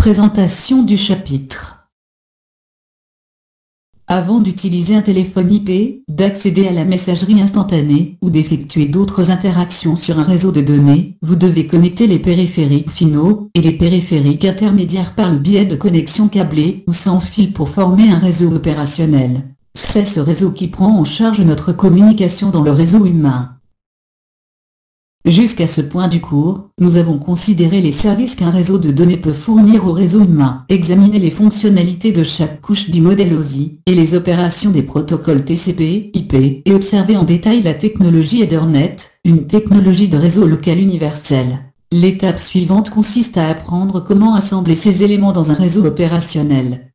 Présentation du chapitre. Avant d'utiliser un téléphone IP, d'accéder à la messagerie instantanée ou d'effectuer d'autres interactions sur un réseau de données, vous devez connecter les périphériques finaux et les périphériques intermédiaires par le biais de connexions câblées ou sans fil pour former un réseau opérationnel. C'est ce réseau qui prend en charge notre communication dans le réseau humain. Jusqu'à ce point du cours, nous avons considéré les services qu'un réseau de données peut fournir au réseau humain, examiné les fonctionnalités de chaque couche du modèle OSI, et les opérations des protocoles TCP, IP, et observé en détail la technologie Ethernet, une technologie de réseau local universel. L'étape suivante consiste à apprendre comment assembler ces éléments dans un réseau opérationnel.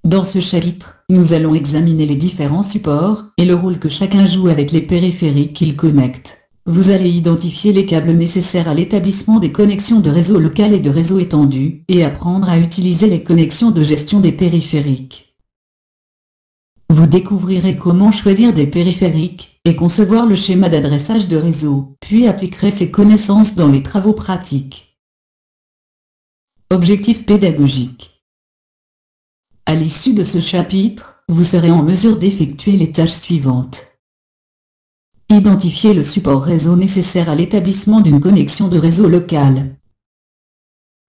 Dans ce chapitre, nous allons examiner les différents supports, et le rôle que chacun joue avec les périphériques qu'il connecte. Vous allez identifier les câbles nécessaires à l'établissement des connexions de réseau local et de réseau étendu, et apprendre à utiliser les connexions de gestion des périphériques. Vous découvrirez comment choisir des périphériques, et concevoir le schéma d'adressage de réseau, puis appliquerez ces connaissances dans les travaux pratiques. Objectif pédagogique. À l'issue de ce chapitre, vous serez en mesure d'effectuer les tâches suivantes. Identifier le support réseau nécessaire à l'établissement d'une connexion de réseau local.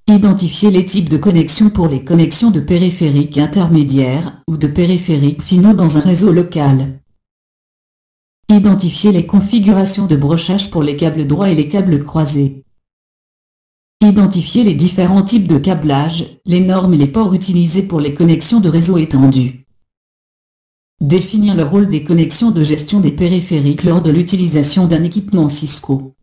Identifier les types de connexions pour les connexions de périphériques intermédiaires ou de périphériques finaux dans un réseau local. Identifier les configurations de brochage pour les câbles droits et les câbles croisés. Identifier les différents types de câblage, les normes et les ports utilisés pour les connexions de réseau étendu. Définir le rôle des connexions de gestion des périphériques lors de l'utilisation d'un équipement Cisco.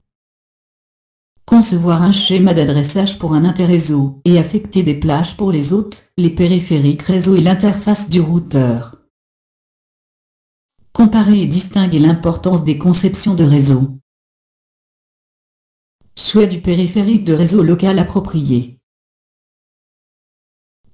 Concevoir un schéma d'adressage pour un interréseau et affecter des plages pour les hôtes, les périphériques réseau et l'interface du routeur. Comparer et distinguer l'importance des conceptions de réseau. Choix du périphérique de réseau local approprié.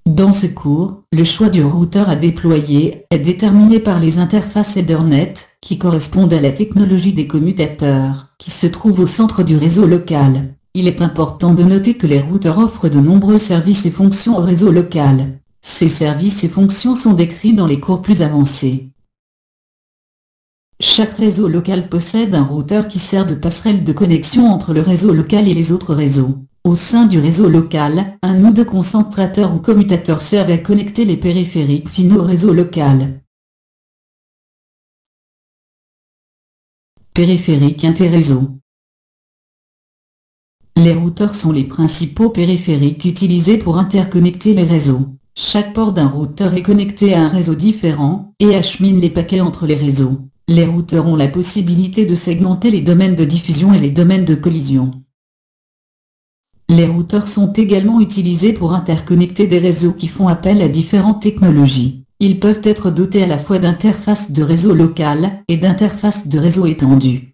Dans ce cours, le choix du routeur à déployer est déterminé par les interfaces Ethernet, qui correspondent à la technologie des commutateurs, qui se trouvent au centre du réseau local. Il est important de noter que les routeurs offrent de nombreux services et fonctions au réseau local. Ces services et fonctions sont décrits dans les cours plus avancés. Chaque réseau local possède un routeur qui sert de passerelle de connexion entre le réseau local et les autres réseaux. Au sein du réseau local, un ou deux concentrateurs ou commutateurs servent à connecter les périphériques finaux au réseau local. Périphériques interréseau. Les routeurs sont les principaux périphériques utilisés pour interconnecter les réseaux. Chaque port d'un routeur est connecté à un réseau différent, et achemine les paquets entre les réseaux. Les routeurs ont la possibilité de segmenter les domaines de diffusion et les domaines de collision. Les routeurs sont également utilisés pour interconnecter des réseaux qui font appel à différentes technologies. Ils peuvent être dotés à la fois d'interfaces de réseau local et d'interfaces de réseau étendu.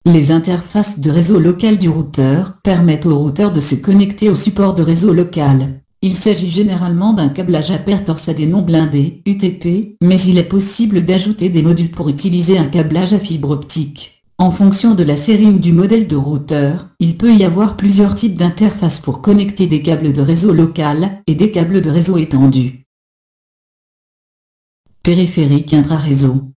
Les interfaces de réseau local du routeur permettent au routeur de se connecter au support de réseau local. Il s'agit généralement d'un câblage à paire torsadé non blindé, UTP, mais il est possible d'ajouter des modules pour utiliser un câblage à fibre optique. En fonction de la série ou du modèle de routeur, il peut y avoir plusieurs types d'interfaces pour connecter des câbles de réseau local et des câbles de réseau étendu. Périphérique intra-réseau.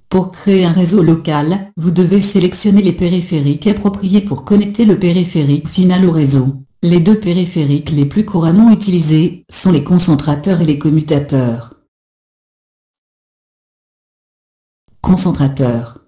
Pour créer un réseau local, vous devez sélectionner les périphériques appropriés pour connecter le périphérique final au réseau. Les deux périphériques les plus couramment utilisés sont les concentrateurs et les commutateurs. Concentrateur.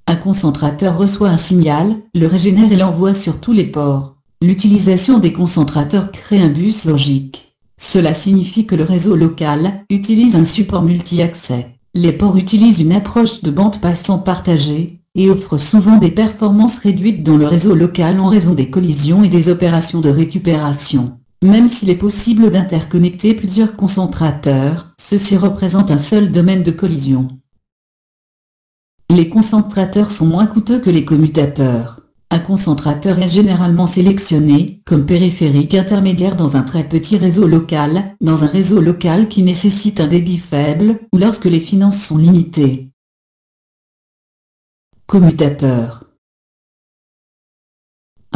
Un concentrateur reçoit un signal, le régénère et l'envoie sur tous les ports. L'utilisation des concentrateurs crée un bus logique. Cela signifie que le réseau local utilise un support multi-accès. Les ports utilisent une approche de bande passante partagée et offrent souvent des performances réduites dans le réseau local en raison des collisions et des opérations de récupération. Même s'il est possible d'interconnecter plusieurs concentrateurs, ceux-ci représentent un seul domaine de collision. Les concentrateurs sont moins coûteux que les commutateurs. Un concentrateur est généralement sélectionné comme périphérique intermédiaire dans un très petit réseau local, dans un réseau local qui nécessite un débit faible ou lorsque les finances sont limitées. Commutateur.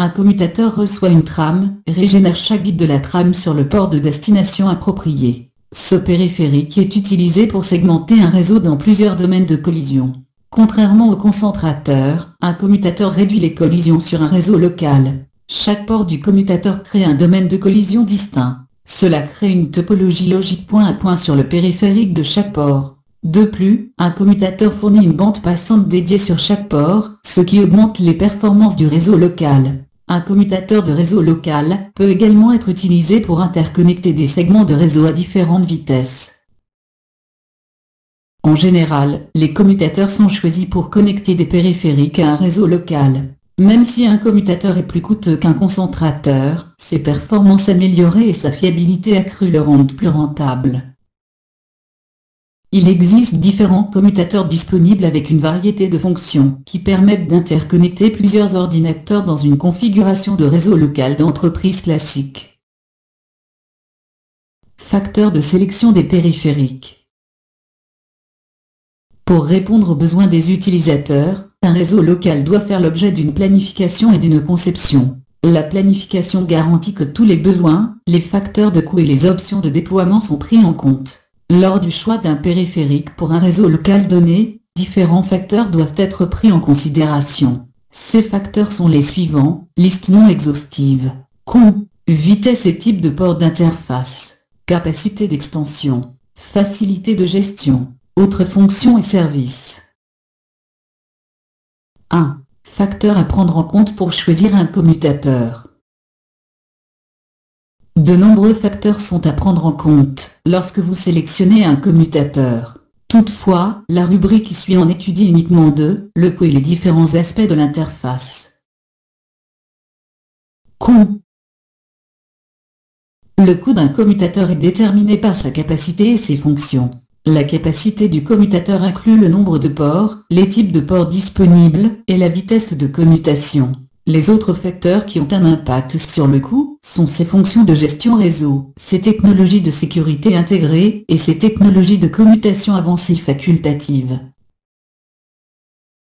Un commutateur reçoit une trame et régénère chaque bit de la trame sur le port de destination approprié. Ce périphérique est utilisé pour segmenter un réseau dans plusieurs domaines de collision. Contrairement au concentrateur, un commutateur réduit les collisions sur un réseau local. Chaque port du commutateur crée un domaine de collision distinct. Cela crée une topologie logique point à point sur le périphérique de chaque port. De plus, un commutateur fournit une bande passante dédiée sur chaque port, ce qui augmente les performances du réseau local. Un commutateur de réseau local peut également être utilisé pour interconnecter des segments de réseau à différentes vitesses. En général, les commutateurs sont choisis pour connecter des périphériques à un réseau local. Même si un commutateur est plus coûteux qu'un concentrateur, ses performances améliorées et sa fiabilité accrue le rendent plus rentable. Il existe différents commutateurs disponibles avec une variété de fonctions qui permettent d'interconnecter plusieurs ordinateurs dans une configuration de réseau local d'entreprise classique. Facteur de sélection des périphériques. Pour répondre aux besoins des utilisateurs, un réseau local doit faire l'objet d'une planification et d'une conception. La planification garantit que tous les besoins, les facteurs de coût et les options de déploiement sont pris en compte. Lors du choix d'un périphérique pour un réseau local donné, différents facteurs doivent être pris en considération. Ces facteurs sont les suivants: liste non exhaustive, coût, vitesse et type de port d'interface, capacité d'extension, facilité de gestion, autres fonctions et services. 1. Facteurs à prendre en compte pour choisir un commutateur. De nombreux facteurs sont à prendre en compte lorsque vous sélectionnez un commutateur. Toutefois, la rubrique qui suit en étudie uniquement le coût et les différents aspects de l'interface. Coût. Le coût d'un commutateur est déterminé par sa capacité et ses fonctions. La capacité du commutateur inclut le nombre de ports, les types de ports disponibles et la vitesse de commutation. Les autres facteurs qui ont un impact sur le coût sont ses fonctions de gestion réseau, ses technologies de sécurité intégrées et ses technologies de commutation avancées facultatives.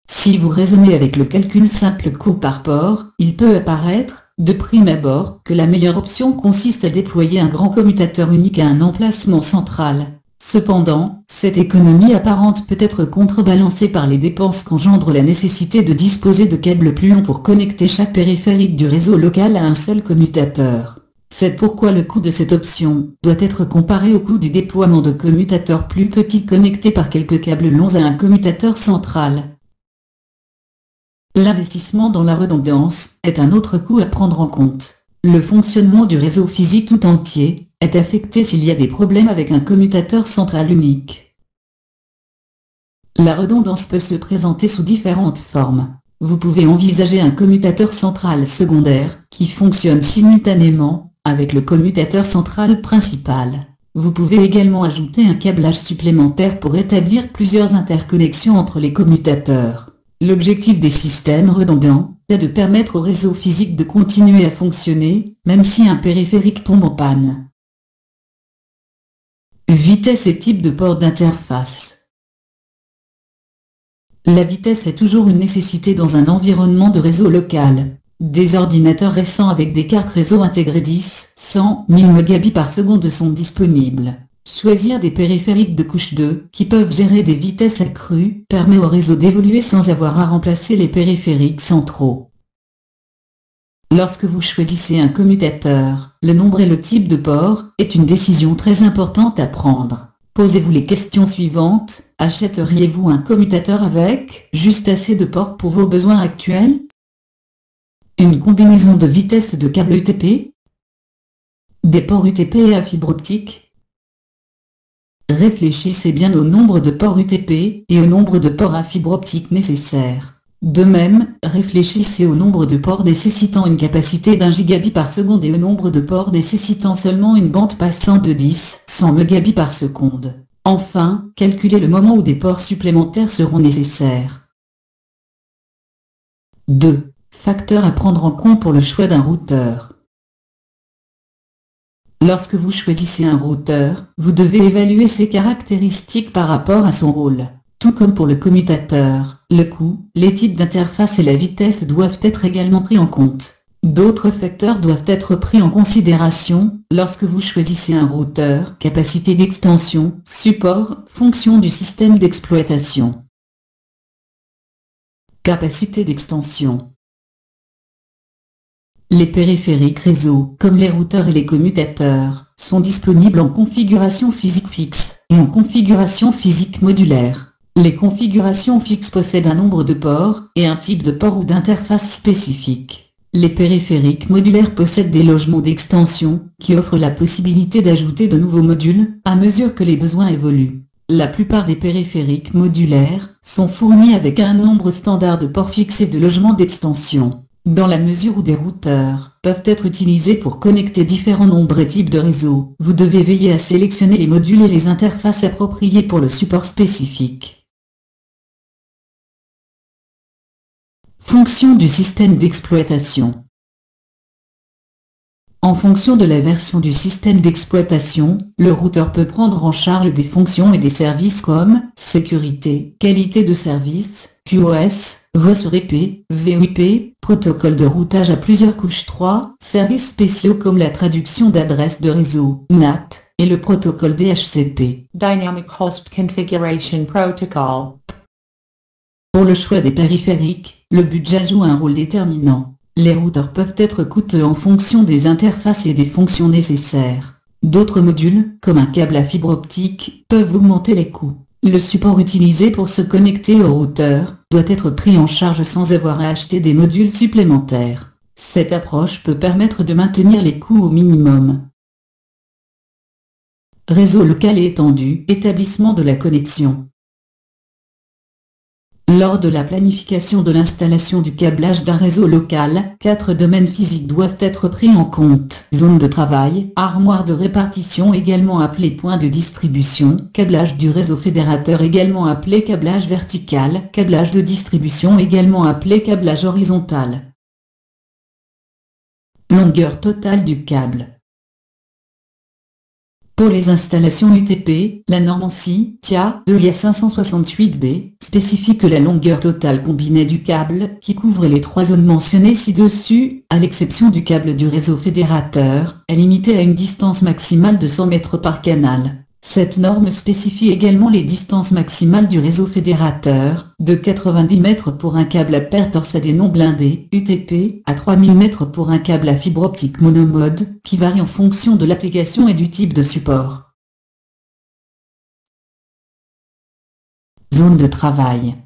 Si vous raisonnez avec le calcul simple coût par port, il peut apparaître, de prime abord, que la meilleure option consiste à déployer un grand commutateur unique à un emplacement central. Cependant, cette économie apparente peut être contrebalancée par les dépenses qu'engendre la nécessité de disposer de câbles plus longs pour connecter chaque périphérique du réseau local à un seul commutateur. C'est pourquoi le coût de cette option doit être comparé au coût du déploiement de commutateurs plus petits connectés par quelques câbles longs à un commutateur central. L'investissement dans la redondance est un autre coût à prendre en compte. Le fonctionnement du réseau physique tout entier est affecté s'il y a des problèmes avec un commutateur central unique. La redondance peut se présenter sous différentes formes. Vous pouvez envisager un commutateur central secondaire qui fonctionne simultanément avec le commutateur central principal. Vous pouvez également ajouter un câblage supplémentaire pour établir plusieurs interconnexions entre les commutateurs. L'objectif des systèmes redondants est de permettre au réseau physique de continuer à fonctionner, même si un périphérique tombe en panne. Vitesse et type de port d'interface. La vitesse est toujours une nécessité dans un environnement de réseau local. Des ordinateurs récents avec des cartes réseau intégrées 10, 100, 1000 Mbps sont disponibles. Choisir des périphériques de couche 2 qui peuvent gérer des vitesses accrues permet au réseau d'évoluer sans avoir à remplacer les périphériques centraux. Lorsque vous choisissez un commutateur, le nombre et le type de port est une décision très importante à prendre. Posez-vous les questions suivantes: achèteriez-vous un commutateur avec juste assez de ports pour vos besoins actuels? Une combinaison de vitesses de câbles UTP? Des ports UTP à fibre optique? Réfléchissez bien au nombre de ports UTP et au nombre de ports à fibre optique nécessaires. De même, réfléchissez au nombre de ports nécessitant une capacité d'1 gigabit par seconde et au nombre de ports nécessitant seulement une bande passante de 10-100 mégabits par seconde. Enfin, calculez le moment où des ports supplémentaires seront nécessaires. 2. Facteurs à prendre en compte pour le choix d'un routeur. Lorsque vous choisissez un routeur, vous devez évaluer ses caractéristiques par rapport à son rôle. Tout comme pour le commutateur, le coût, les types d'interface et la vitesse doivent être également pris en compte. D'autres facteurs doivent être pris en considération lorsque vous choisissez un routeur: capacité d'extension, support, fonction du système d'exploitation. Capacité d'extension. Les périphériques réseau, comme les routeurs et les commutateurs, sont disponibles en configuration physique fixe et en configuration physique modulaire. Les configurations fixes possèdent un nombre de ports et un type de port ou d'interface spécifique. Les périphériques modulaires possèdent des logements d'extension qui offrent la possibilité d'ajouter de nouveaux modules à mesure que les besoins évoluent. La plupart des périphériques modulaires sont fournis avec un nombre standard de ports fixes et de logements d'extension, dans la mesure où des routeurs peuvent être utilisés pour connecter différents nombres et types de réseaux. Vous devez veiller à sélectionner les modules et les interfaces appropriées pour le support spécifique. Fonction du système d'exploitation. En fonction de la version du système d'exploitation, le routeur peut prendre en charge des fonctions et des services comme sécurité, qualité de service, QoS, voix sur IP, VoIP, protocole de routage à plusieurs couches 3, services spéciaux comme la traduction d'adresses de réseau, NAT, et le protocole DHCP, Dynamic Host Configuration Protocol. Pour le choix des périphériques, le budget joue un rôle déterminant. Les routeurs peuvent être coûteux en fonction des interfaces et des fonctions nécessaires. D'autres modules, comme un câble à fibre optique, peuvent augmenter les coûts. Le support utilisé pour se connecter au routeur doit être pris en charge sans avoir à acheter des modules supplémentaires. Cette approche peut permettre de maintenir les coûts au minimum. Réseau local et étendu, établissement de la connexion. Lors de la planification de l'installation du câblage d'un réseau local, 4 domaines physiques doivent être pris en compte: zone de travail, armoire de répartition également appelé point de distribution, câblage du réseau fédérateur également appelé câblage vertical, câblage de distribution également appelé câblage horizontal. Longueur totale du câble. Pour les installations UTP, la norme ANSI TIA 2IA568B spécifie que la longueur totale combinée du câble, qui couvre les 3 zones mentionnées ci-dessus, à l'exception du câble du réseau fédérateur, est limitée à une distance maximale de 100 mètres par canal. Cette norme spécifie également les distances maximales du réseau fédérateur, de 90 mètres pour un câble à paire torsadé non blindé, UTP, à 3000 mètres pour un câble à fibre optique monomode, qui varie en fonction de l'application et du type de support. Zone de travail.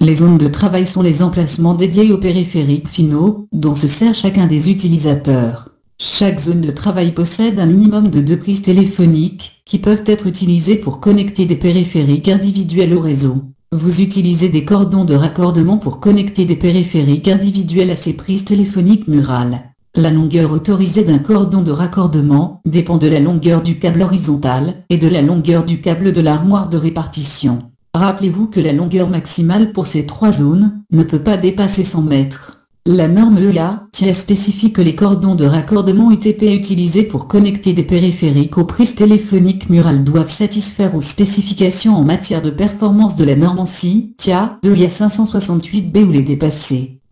Les zones de travail sont les emplacements dédiés aux périphériques finaux, dont se sert chacun des utilisateurs. Chaque zone de travail possède un minimum de 2 prises téléphoniques, qui peuvent être utilisées pour connecter des périphériques individuels au réseau. Vous utilisez des cordons de raccordement pour connecter des périphériques individuels à ces prises téléphoniques murales. La longueur autorisée d'un cordon de raccordement dépend de la longueur du câble horizontal et de la longueur du câble de l'armoire de répartition. Rappelez-vous que la longueur maximale pour ces 3 zones ne peut pas dépasser 100 mètres. La norme EA-TIA spécifie que les cordons de raccordement UTP utilisés pour connecter des périphériques aux prises téléphoniques murales doivent satisfaire aux spécifications en matière de performance de la norme ANSI TIA 2IA568B ou les dépasser.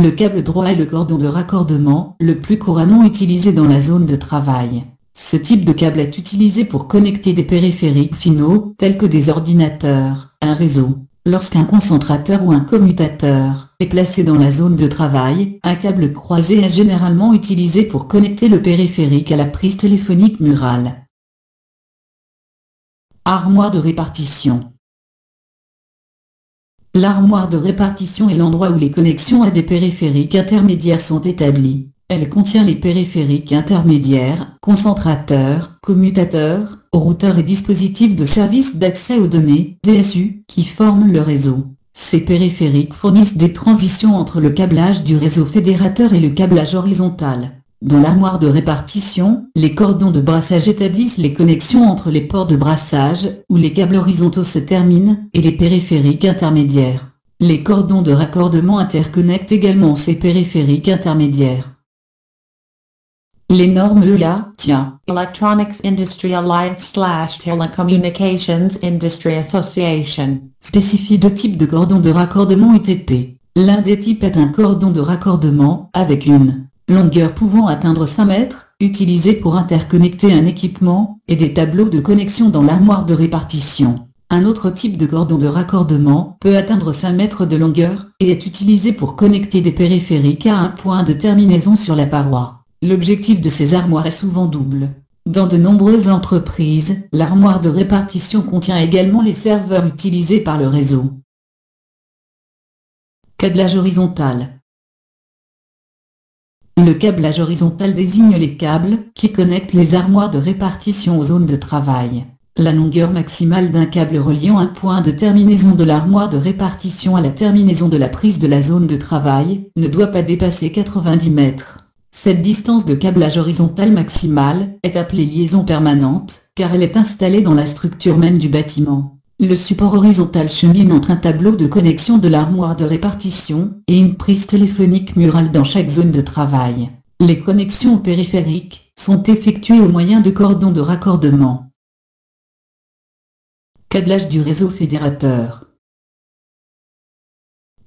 Le câble droit est le cordon de raccordement le plus couramment utilisé dans la zone de travail. Ce type de câble est utilisé pour connecter des périphériques finaux, tels que des ordinateurs, un réseau. Lorsqu'un concentrateur ou un commutateur est placé dans la zone de travail, un câble croisé est généralement utilisé pour connecter le périphérique à la prise téléphonique murale. Armoire de répartition. L'armoire de répartition est l'endroit où les connexions à des périphériques intermédiaires sont établies. Elle contient les périphériques intermédiaires, concentrateurs, commutateurs, routeurs et dispositifs de service d'accès aux données, DSU, qui forment le réseau. Ces périphériques fournissent des transitions entre le câblage du réseau fédérateur et le câblage horizontal. Dans l'armoire de répartition, les cordons de brassage établissent les connexions entre les ports de brassage, où les câbles horizontaux se terminent, et les périphériques intermédiaires. Les cordons de raccordement interconnectent également ces périphériques intermédiaires. Les normes EA-TIA, Electronics Industry Alliance/Telecommunications Industry Association, spécifient 2 types de cordons de raccordement UTP. L'un des types est un cordon de raccordement, avec une longueur pouvant atteindre 5 mètres, utilisé pour interconnecter un équipement, et des tableaux de connexion dans l'armoire de répartition. Un autre type de cordon de raccordement peut atteindre 5 mètres de longueur, et est utilisé pour connecter des périphériques à un point de terminaison sur la paroi. L'objectif de ces armoires est souvent double. Dans de nombreuses entreprises, l'armoire de répartition contient également les serveurs utilisés par le réseau. Câblage horizontal. Le câblage horizontal désigne les câbles qui connectent les armoires de répartition aux zones de travail. La longueur maximale d'un câble reliant un point de terminaison de l'armoire de répartition à la terminaison de la prise de la zone de travail ne doit pas dépasser 90 mètres. Cette distance de câblage horizontal maximale est appelée liaison permanente, car elle est installée dans la structure même du bâtiment. Le support horizontal chemine entre un tableau de connexion de l'armoire de répartition et une prise téléphonique murale dans chaque zone de travail. Les connexions périphériques sont effectuées au moyen de cordons de raccordement. Câblage du réseau fédérateur.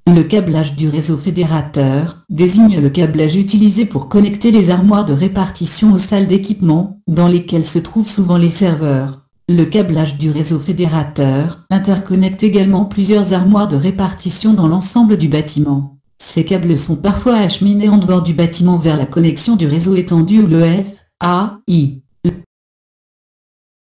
Le câblage du réseau fédérateur désigne le câblage utilisé pour connecter les armoires de répartition aux salles d'équipement, dans lesquelles se trouvent souvent les serveurs. Le câblage du réseau fédérateur interconnecte également plusieurs armoires de répartition dans l'ensemble du bâtiment. Ces câbles sont parfois acheminés en dehors du bâtiment vers la connexion du réseau étendu ou le FAI.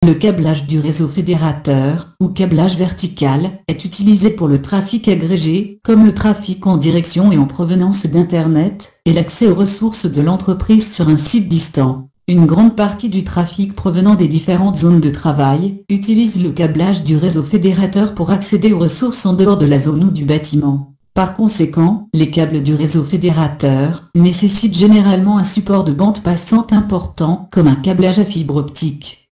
Le câblage du réseau fédérateur, ou câblage vertical, est utilisé pour le trafic agrégé, comme le trafic en direction et en provenance d'Internet, et l'accès aux ressources de l'entreprise sur un site distant. Une grande partie du trafic provenant des différentes zones de travail utilise le câblage du réseau fédérateur pour accéder aux ressources en dehors de la zone ou du bâtiment. Par conséquent, les câbles du réseau fédérateur nécessitent généralement un support de bande passante important, comme un câblage à fibre optique.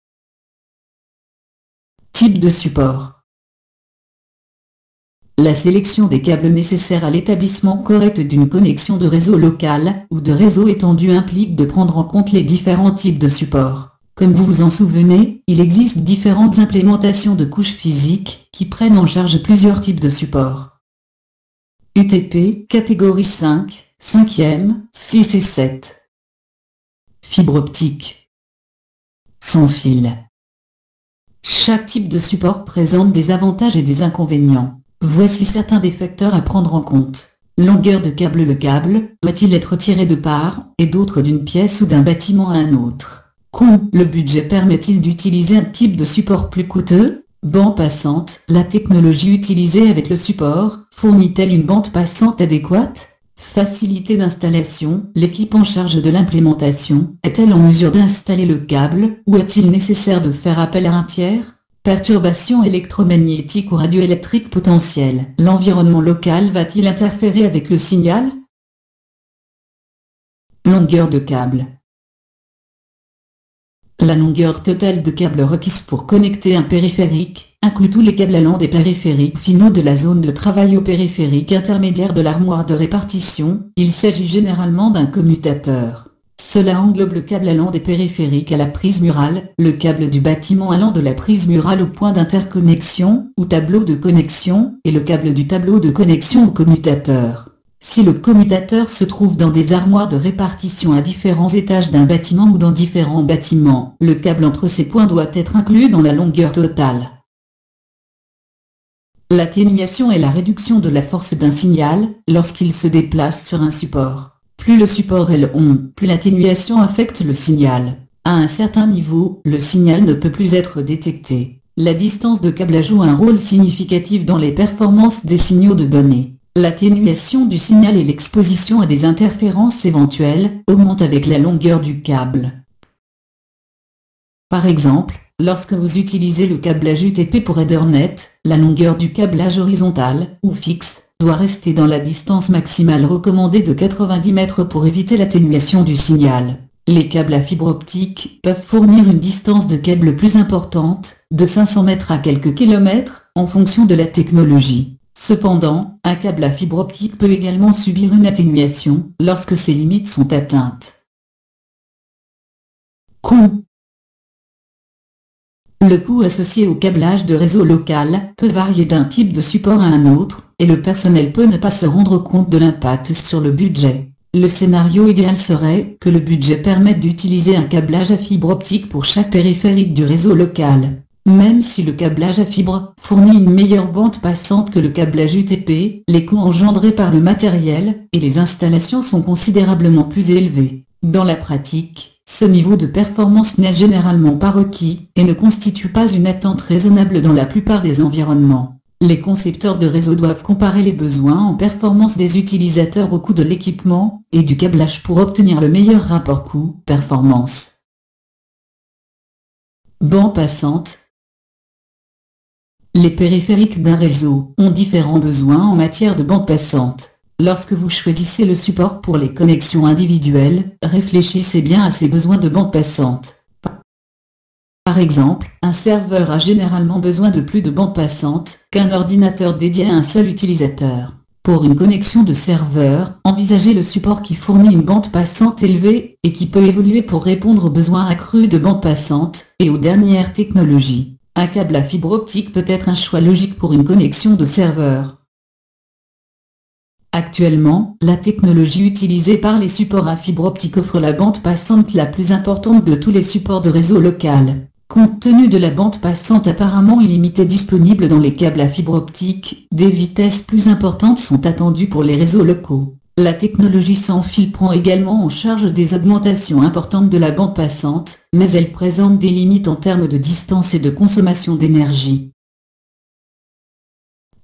Type de support. La sélection des câbles nécessaires à l'établissement correct d'une connexion de réseau local ou de réseau étendu implique de prendre en compte les différents types de supports. Comme vous vous en souvenez, il existe différentes implémentations de couches physiques qui prennent en charge plusieurs types de supports. UTP, catégorie 5, 5e, 6 et 7. Fibre optique. Sans fil. Chaque type de support présente des avantages et des inconvénients. Voici certains des facteurs à prendre en compte. Longueur de câble. Le câble doit-il être tiré de part et d'autre d'une pièce ou d'un bâtiment à un autre? Coût. Le budget permet-il d'utiliser un type de support plus coûteux? Bande passante. La technologie utilisée avec le support fournit-elle une bande passante adéquate? Facilité d'installation. L'équipe en charge de l'implémentation est-elle en mesure d'installer le câble ou est-il nécessaire de faire appel à un tiers? Perturbations électromagnétiques ou radioélectriques potentielles. L'environnement local va-t-il interférer avec le signal? Longueur de câble. La longueur totale de câble requise pour connecter un périphérique inclut tous les câbles allant des périphériques finaux de la zone de travail au périphérique intermédiaire de l'armoire de répartition. Il s'agit généralement d'un commutateur. Cela englobe le câble allant des périphériques à la prise murale, le câble du bâtiment allant de la prise murale au point d'interconnexion ou tableau de connexion, et le câble du tableau de connexion au commutateur. Si le commutateur se trouve dans des armoires de répartition à différents étages d'un bâtiment ou dans différents bâtiments, le câble entre ces points doit être inclus dans la longueur totale. L'atténuation est la réduction de la force d'un signal lorsqu'il se déplace sur un support. Plus le support est long, plus l'atténuation affecte le signal. À un certain niveau, le signal ne peut plus être détecté. La distance de câblage joue un rôle significatif dans les performances des signaux de données. L'atténuation du signal et l'exposition à des interférences éventuelles augmentent avec la longueur du câble. Par exemple, lorsque vous utilisez le câblage UTP pour Ethernet, la longueur du câblage horizontal ou fixe doit rester dans la distance maximale recommandée de 90 mètres pour éviter l'atténuation du signal. Les câbles à fibre optique peuvent fournir une distance de câble plus importante, de 500 mètres à quelques kilomètres, en fonction de la technologie. Cependant, un câble à fibre optique peut également subir une atténuation lorsque ses limites sont atteintes. Coût. Le coût associé au câblage de réseau local peut varier d'un type de support à un autre, et le personnel peut ne pas se rendre compte de l'impact sur le budget. Le scénario idéal serait que le budget permette d'utiliser un câblage à fibre optique pour chaque périphérique du réseau local. Même si le câblage à fibre fournit une meilleure bande passante que le câblage UTP, les coûts engendrés par le matériel et les installations sont considérablement plus élevés. Dans la pratique, ce niveau de performance n'est généralement pas requis et ne constitue pas une attente raisonnable dans la plupart des environnements. Les concepteurs de réseau doivent comparer les besoins en performance des utilisateurs au coût de l'équipement et du câblage pour obtenir le meilleur rapport coût-performance. Bande passante. Les périphériques d'un réseau ont différents besoins en matière de bande passante. Lorsque vous choisissez le support pour les connexions individuelles, réfléchissez bien à ces besoins de bande passante. Par exemple, un serveur a généralement besoin de plus de bande passante qu'un ordinateur dédié à un seul utilisateur. Pour une connexion de serveur, envisagez le support qui fournit une bande passante élevée et qui peut évoluer pour répondre aux besoins accrus de bande passante et aux dernières technologies. Un câble à fibre optique peut être un choix logique pour une connexion de serveur. Actuellement, la technologie utilisée par les supports à fibre optique offre la bande passante la plus importante de tous les supports de réseau local. Compte tenu de la bande passante apparemment illimitée disponible dans les câbles à fibre optique, des vitesses plus importantes sont attendues pour les réseaux locaux. La technologie sans fil prend également en charge des augmentations importantes de la bande passante, mais elle présente des limites en termes de distance et de consommation d'énergie.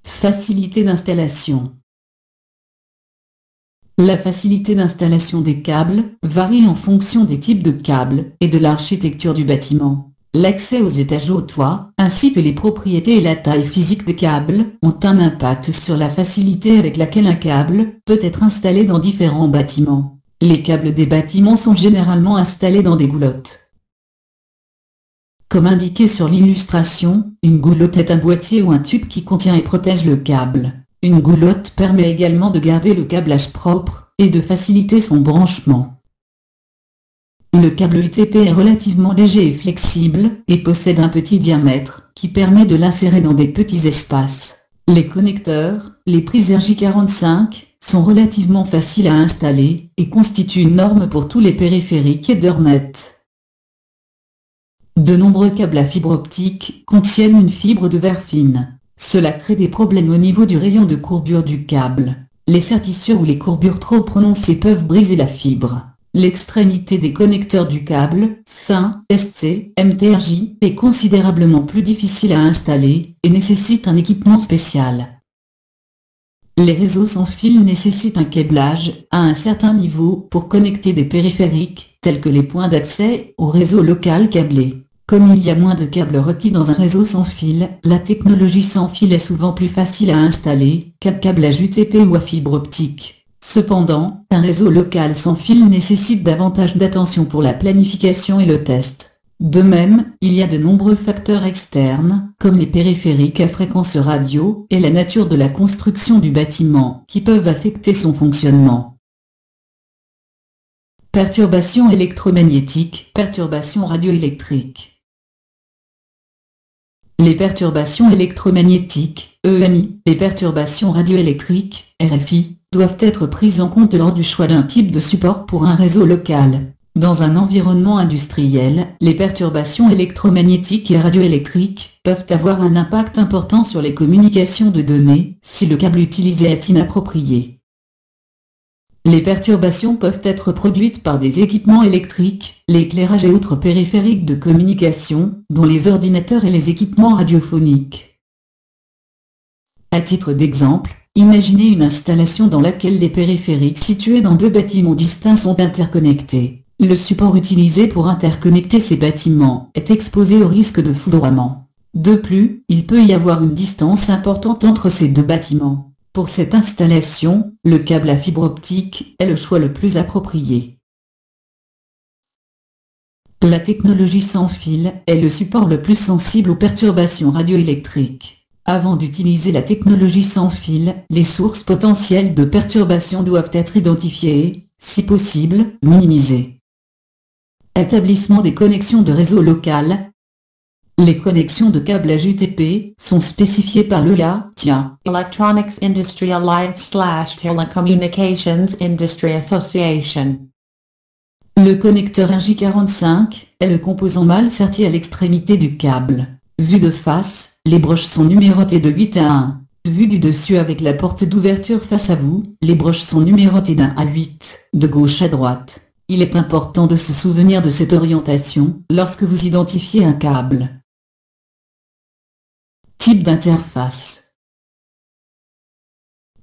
Facilité d'installation. La facilité d'installation des câbles varie en fonction des types de câbles et de l'architecture du bâtiment. L'accès aux étages au toit, ainsi que les propriétés et la taille physique des câbles, ont un impact sur la facilité avec laquelle un câble peut être installé dans différents bâtiments. Les câbles des bâtiments sont généralement installés dans des goulottes. Comme indiqué sur l'illustration, une goulotte est un boîtier ou un tube qui contient et protège le câble. Une goulotte permet également de garder le câblage propre et de faciliter son branchement. Le câble UTP est relativement léger et flexible et possède un petit diamètre qui permet de l'insérer dans des petits espaces. Les connecteurs, les prises RJ45, sont relativement faciles à installer et constituent une norme pour tous les périphériques Ethernet. De nombreux câbles à fibre optique contiennent une fibre de verre fine. Cela crée des problèmes au niveau du rayon de courbure du câble. Les sertissures ou les courbures trop prononcées peuvent briser la fibre. L'extrémité des connecteurs du câble, SIN, SC, MTRJ, est considérablement plus difficile à installer et nécessite un équipement spécial. Les réseaux sans fil nécessitent un câblage à un certain niveau pour connecter des périphériques, tels que les points d'accès au réseau local câblé. Comme il y a moins de câbles requis dans un réseau sans fil, la technologie sans fil est souvent plus facile à installer qu'un câblage UTP ou à fibre optique. Cependant, un réseau local sans fil nécessite davantage d'attention pour la planification et le test. De même, il y a de nombreux facteurs externes, comme les périphériques à fréquence radio et la nature de la construction du bâtiment, qui peuvent affecter son fonctionnement. Perturbations électromagnétiques, perturbations radioélectriques. Les perturbations électromagnétiques, EMI, et perturbations radioélectriques, RFI, doivent être prises en compte lors du choix d'un type de support pour un réseau local. Dans un environnement industriel, les perturbations électromagnétiques et radioélectriques peuvent avoir un impact important sur les communications de données si le câble utilisé est inapproprié. Les perturbations peuvent être produites par des équipements électriques, l'éclairage et autres périphériques de communication, dont les ordinateurs et les équipements radiophoniques. À titre d'exemple, imaginez une installation dans laquelle des périphériques situés dans deux bâtiments distincts sont interconnectés. Le support utilisé pour interconnecter ces bâtiments est exposé au risque de foudroiement. De plus, il peut y avoir une distance importante entre ces deux bâtiments. Pour cette installation, le câble à fibre optique est le choix le plus approprié. La technologie sans fil est le support le plus sensible aux perturbations radioélectriques. Avant d'utiliser la technologie sans fil, les sources potentielles de perturbations doivent être identifiées, si possible, minimisées. Établissement des connexions de réseau local. Les connexions de câblage UTP sont spécifiées par l'ELA-TIA, Electronics Industry Alliance/Telecommunications Industry Association. Le connecteur RJ45 est le composant mâle serti à l'extrémité du câble. Vu de face, les broches sont numérotées de 8 à 1. Vu du dessus avec la porte d'ouverture face à vous, les broches sont numérotées d'1 à 8, de gauche à droite. Il est important de se souvenir de cette orientation lorsque vous identifiez un câble. Type d'interface.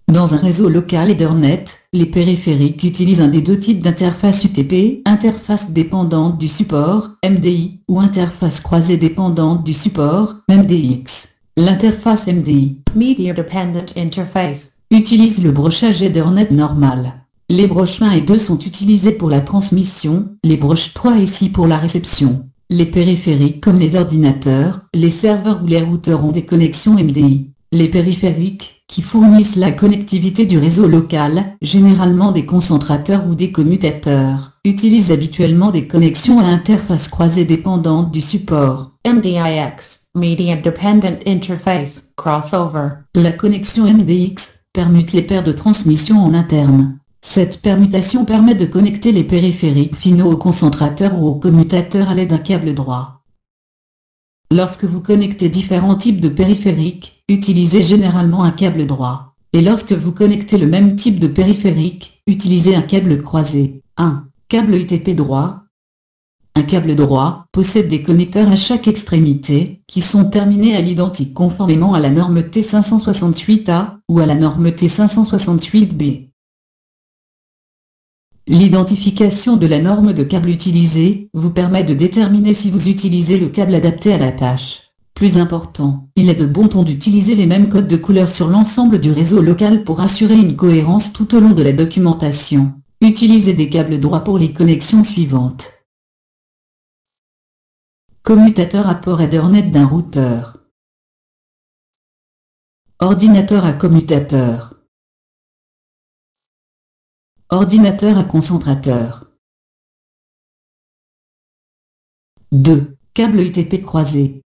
Dans un réseau local Ethernet, les périphériques utilisent un des deux types d'interface UTP, interface dépendante du support, MDI, ou interface croisée dépendante du support, MDX. L'interface MDI, Media Dependent Interface, utilise le brochage Ethernet normal. Les broches 1 et 2 sont utilisées pour la transmission, les broches 3 et 6 pour la réception. Les périphériques comme les ordinateurs, les serveurs ou les routeurs ont des connexions MDI. Les périphériques, qui fournissent la connectivité du réseau local, généralement des concentrateurs ou des commutateurs, utilisent habituellement des connexions à interface croisée dépendante du support. MDIX, Media Dependent Interface, Crossover. La connexion MDX permute les paires de transmission en interne. Cette permutation permet de connecter les périphériques finaux aux concentrateurs ou aux commutateurs à l'aide d'un câble droit. Lorsque vous connectez différents types de périphériques, utilisez généralement un câble droit. Et lorsque vous connectez le même type de périphérique, utilisez un câble croisé. 1. Câble UTP droit. Un câble droit possède des connecteurs à chaque extrémité, qui sont terminés à l'identique conformément à la norme T568A, ou à la norme T568B. L'identification de la norme de câble utilisée vous permet de déterminer si vous utilisez le câble adapté à la tâche. Plus important, il est de bon ton d'utiliser les mêmes codes de couleur sur l'ensemble du réseau local pour assurer une cohérence tout au long de la documentation. Utilisez des câbles droits pour les connexions suivantes. Commutateur à port Ethernet d'un routeur. Ordinateur à commutateur. Ordinateur à concentrateur. 2. Câble UTP croisé.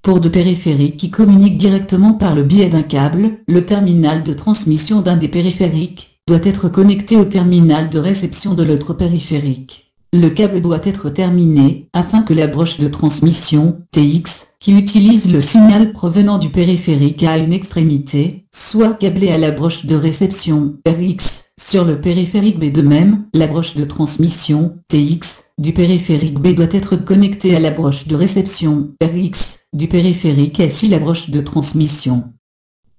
Pour de périphériques qui communiquent directement par le biais d'un câble, le terminal de transmission d'un des périphériques doit être connecté au terminal de réception de l'autre périphérique. Le câble doit être terminé afin que la broche de transmission, TX, qui utilise le signal provenant du périphérique à une extrémité, soit câblée à la broche de réception, RX, sur le périphérique B. De même, la broche de transmission, TX, du périphérique B doit être connectée à la broche de réception, RX, du périphérique S si la broche de transmission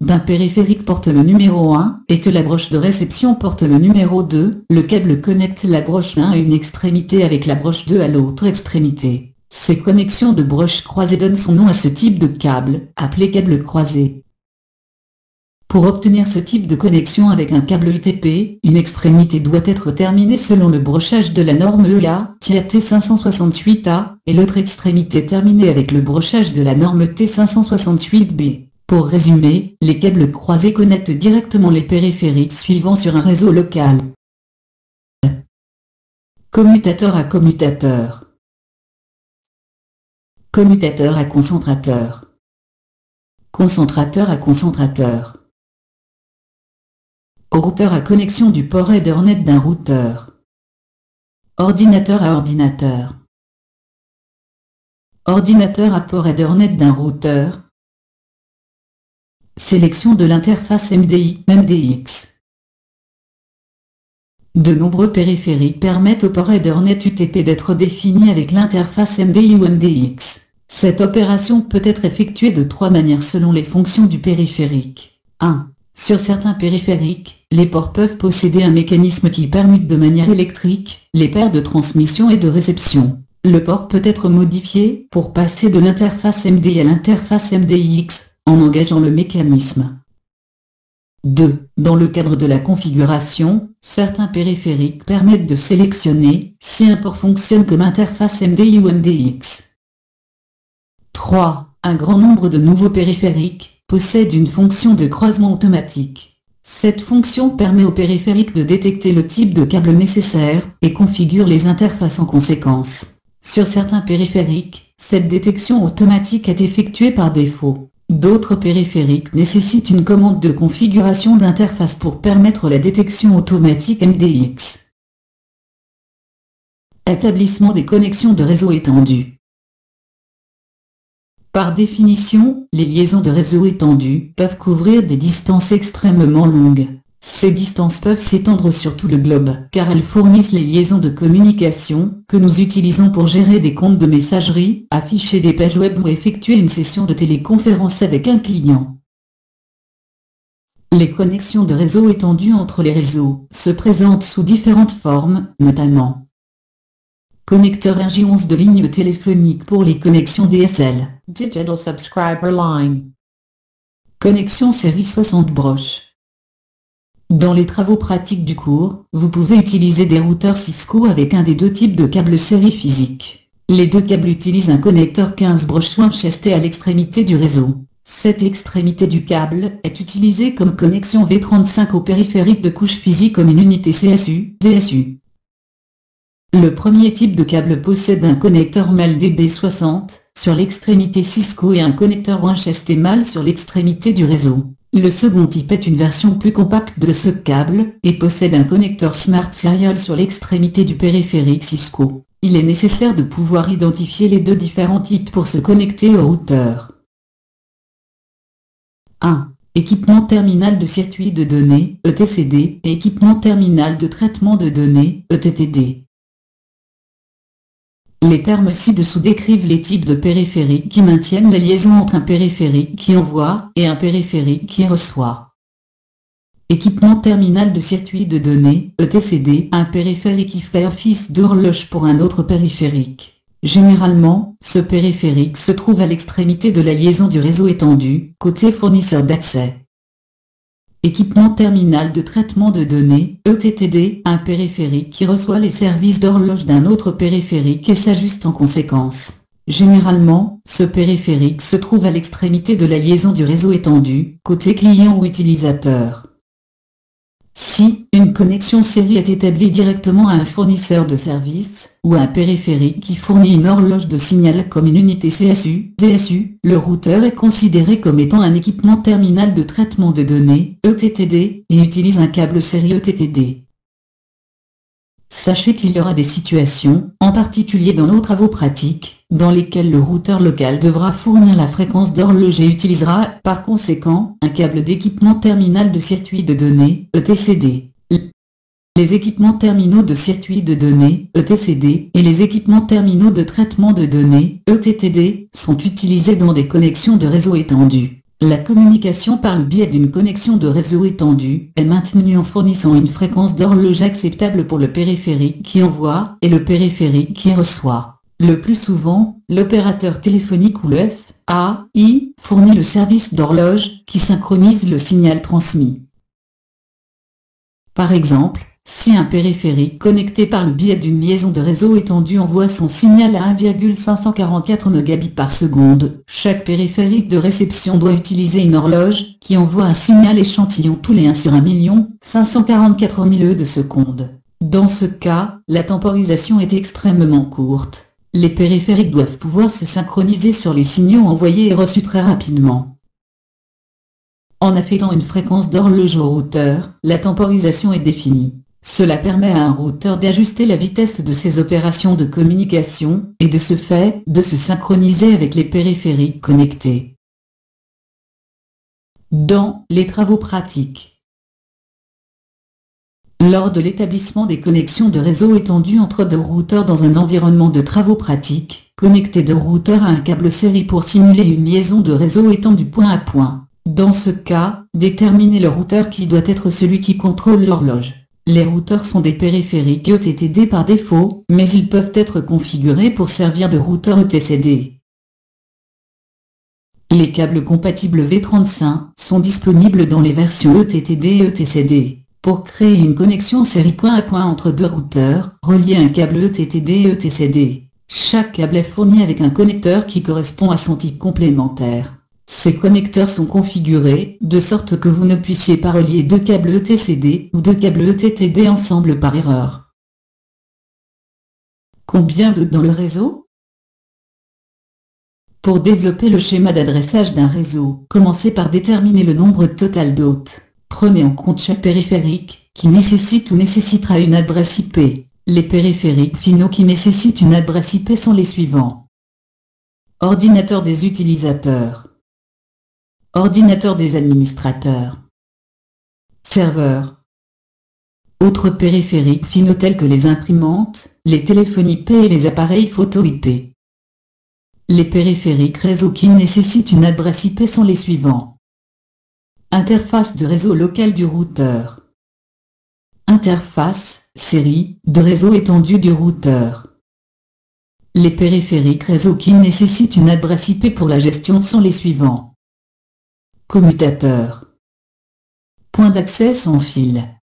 d'un périphérique porte le numéro 1, et que la broche de réception porte le numéro 2, le câble connecte la broche 1 à une extrémité avec la broche 2 à l'autre extrémité. Ces connexions de broches croisées donnent son nom à ce type de câble, appelé câble croisé. Pour obtenir ce type de connexion avec un câble UTP, une extrémité doit être terminée selon le brochage de la norme ELA-TIA T568A, et l'autre extrémité terminée avec le brochage de la norme T568B. Pour résumer, les câbles croisés connectent directement les périphériques suivants sur un réseau local. Commutateur à commutateur. Commutateur à concentrateur. Concentrateur à concentrateur. Routeur à connexion du port Ethernet d'un routeur. Ordinateur à ordinateur. Ordinateur à port Ethernet d'un routeur. Sélection de l'interface MDI/MDX. De nombreux périphériques permettent au port Ethernet UTP d'être défini avec l'interface MDI ou MDX. Cette opération peut être effectuée de trois manières selon les fonctions du périphérique. 1. Sur certains périphériques, les ports peuvent posséder un mécanisme qui permute de manière électrique les paires de transmission et de réception. Le port peut être modifié pour passer de l'interface MDI à l'interface MDIX, en engageant le mécanisme. 2. Dans le cadre de la configuration, certains périphériques permettent de sélectionner si un port fonctionne comme interface MDI ou MDX. 3. Un grand nombre de nouveaux périphériques possèdent une fonction de croisement automatique. Cette fonction permet au périphérique de détecter le type de câble nécessaire et configure les interfaces en conséquence. Sur certains périphériques, Cette détection automatique est effectuée par défaut. D'autres périphériques nécessitent une commande de configuration d'interface pour permettre la détection automatique MDX. Établissement des connexions de réseau étendues. Par définition, les liaisons de réseau étendues peuvent couvrir des distances extrêmement longues. Ces distances peuvent s'étendre sur tout le globe, car elles fournissent les liaisons de communication que nous utilisons pour gérer des comptes de messagerie, afficher des pages web ou effectuer une session de téléconférence avec un client. Les connexions de réseau étendues entre les réseaux se présentent sous différentes formes, notamment connecteur RJ11 de ligne téléphonique pour les connexions DSL, Digital Subscriber Line, connexion série 60 broches. Dans les travaux pratiques du cours, vous pouvez utiliser des routeurs Cisco avec un des deux types de câbles série physique. Les deux câbles utilisent un connecteur 15 broches Winchester à l'extrémité du réseau. Cette extrémité du câble est utilisée comme connexion V35 au périphérique de couche physique comme une unité CSU, DSU. Le premier type de câble possède un connecteur mâle DB60 sur l'extrémité Cisco et un connecteur Winchester mâle sur l'extrémité du réseau. Le second type est une version plus compacte de ce câble et possède un connecteur Smart Serial sur l'extrémité du périphérique Cisco. Il est nécessaire de pouvoir identifier les deux différents types pour se connecter au routeur. 1. Équipement terminal de circuit de données, ETCD, et équipement terminal de traitement de données, ETTD. Les termes ci-dessous décrivent les types de périphériques qui maintiennent la liaison entre un périphérique qui envoie et un périphérique qui reçoit. Équipement terminal de circuit de données, ETCD, un périphérique qui fait office d'horloge pour un autre périphérique. Généralement, ce périphérique se trouve à l'extrémité de la liaison du réseau étendu, côté fournisseur d'accès. Équipement terminal de traitement de données, ETTD, un périphérique qui reçoit les services d'horloge d'un autre périphérique et s'ajuste en conséquence. Généralement, ce périphérique se trouve à l'extrémité de la liaison du réseau étendu, côté client ou utilisateur. Si une connexion série est établie directement à un fournisseur de services, ou à un périphérique qui fournit une horloge de signal comme une unité CSU, DSU, le routeur est considéré comme étant un équipement terminal de traitement de données, ETTD, et utilise un câble série ETTD. Sachez qu'il y aura des situations, en particulier dans nos travaux pratiques, dans lesquelles le routeur local devra fournir la fréquence d'horloge et utilisera, par conséquent, un câble d'équipement terminal de circuit de données, ETCD. Les équipements terminaux de circuit de données, ETCD, et les équipements terminaux de traitement de données, ETTD, sont utilisés dans des connexions de réseau étendu. La communication par le biais d'une connexion de réseau étendu est maintenue en fournissant une fréquence d'horloge acceptable pour le périphérique qui envoie et le périphérique qui reçoit. Le plus souvent, l'opérateur téléphonique ou le FAI fournit le service d'horloge qui synchronise le signal transmis. Par exemple, si un périphérique connecté par le biais d'une liaison de réseau étendu envoie son signal à 1,544 Mbps par seconde, chaque périphérique de réception doit utiliser une horloge qui envoie un signal échantillon tous les 1 sur 1 544 000 de seconde. Dans ce cas, la temporisation est extrêmement courte. Les périphériques doivent pouvoir se synchroniser sur les signaux envoyés et reçus très rapidement. En affectant une fréquence d'horloge au routeur, la temporisation est définie. Cela permet à un routeur d'ajuster la vitesse de ses opérations de communication, et de ce fait, de se synchroniser avec les périphériques connectés. Dans les travaux pratiques. Lors de l'établissement des connexions de réseau étendues entre deux routeurs dans un environnement de travaux pratiques, connectez deux routeurs à un câble série pour simuler une liaison de réseau étendu point à point. Dans ce cas, déterminez le routeur qui doit être celui qui contrôle l'horloge. Les routeurs sont des périphériques ETTD par défaut, mais ils peuvent être configurés pour servir de routeur ETCD. Les câbles compatibles V35 sont disponibles dans les versions ETTD et ETCD. Pour créer une connexion série point à point entre deux routeurs, reliez un câble ETTD et ETCD. Chaque câble est fourni avec un connecteur qui correspond à son type complémentaire. Ces connecteurs sont configurés de sorte que vous ne puissiez pas relier deux câbles ETCD ou deux câbles ETTD ensemble par erreur. Combien de dans le réseau ? Pour développer le schéma d'adressage d'un réseau, commencez par déterminer le nombre total d'hôtes. Prenez en compte chaque périphérique, qui nécessite ou nécessitera une adresse IP. Les périphériques finaux qui nécessitent une adresse IP sont les suivants. Ordinateur des utilisateurs. Ordinateur des administrateurs. Serveur. Autres périphériques finaux tels que les imprimantes, les téléphones IP et les appareils photo IP. Les périphériques réseau qui nécessitent une adresse IP sont les suivants. Interface de réseau local du routeur. Interface, série, de réseau étendu du routeur. Les périphériques réseau qui nécessitent une adresse IP pour la gestion sont les suivants. Commutateur. Point d'accès sans fil.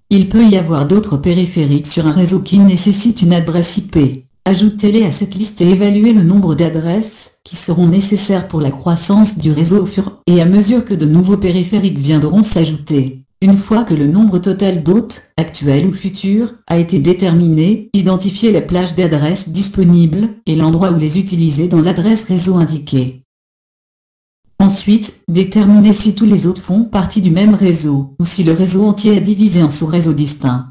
Il peut y avoir d'autres périphériques sur un réseau qui nécessitent une adresse IP. Ajoutez-les à cette liste et évaluez le nombre d'adresses qui seront nécessaires pour la croissance du réseau au fur et à mesure que de nouveaux périphériques viendront s'ajouter. Une fois que le nombre total d'hôtes, actuels ou futurs, a été déterminé, identifiez la plage d'adresses disponible et l'endroit où les utiliser dans l'adresse réseau indiquée. Ensuite, déterminez si tous les hôtes font partie du même réseau ou si le réseau entier est divisé en sous-réseaux distincts.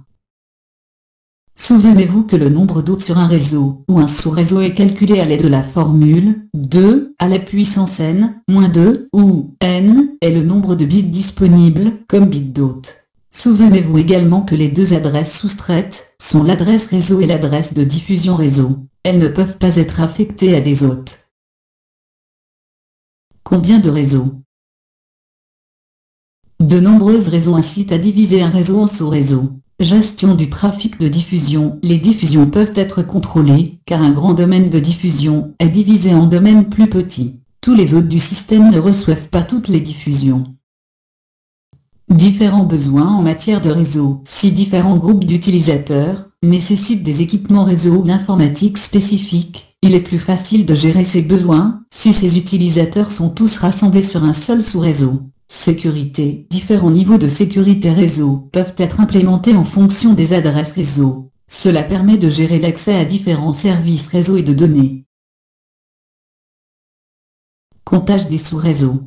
Souvenez-vous que le nombre d'hôtes sur un réseau ou un sous-réseau est calculé à l'aide de la formule 2 à la puissance n-2 où n est le nombre de bits disponibles comme bits d'hôtes. Souvenez-vous également que les deux adresses soustraites sont l'adresse réseau et l'adresse de diffusion réseau. Elles ne peuvent pas être affectées à des hôtes. Combien de réseaux? De nombreux réseaux incitent à diviser un réseau en sous-réseaux. Gestion du trafic de diffusion. Les diffusions peuvent être contrôlées, car un grand domaine de diffusion est divisé en domaines plus petits. Tous les hôtes du système ne reçoivent pas toutes les diffusions. Différents besoins en matière de réseau. Si différents groupes d'utilisateurs nécessitent des équipements réseau ou l'informatique spécifique, il est plus facile de gérer ces besoins si ces utilisateurs sont tous rassemblés sur un seul sous-réseau. Sécurité. Différents niveaux de sécurité réseau peuvent être implémentés en fonction des adresses réseau. Cela permet de gérer l'accès à différents services réseau et de données. Comptage des sous-réseaux.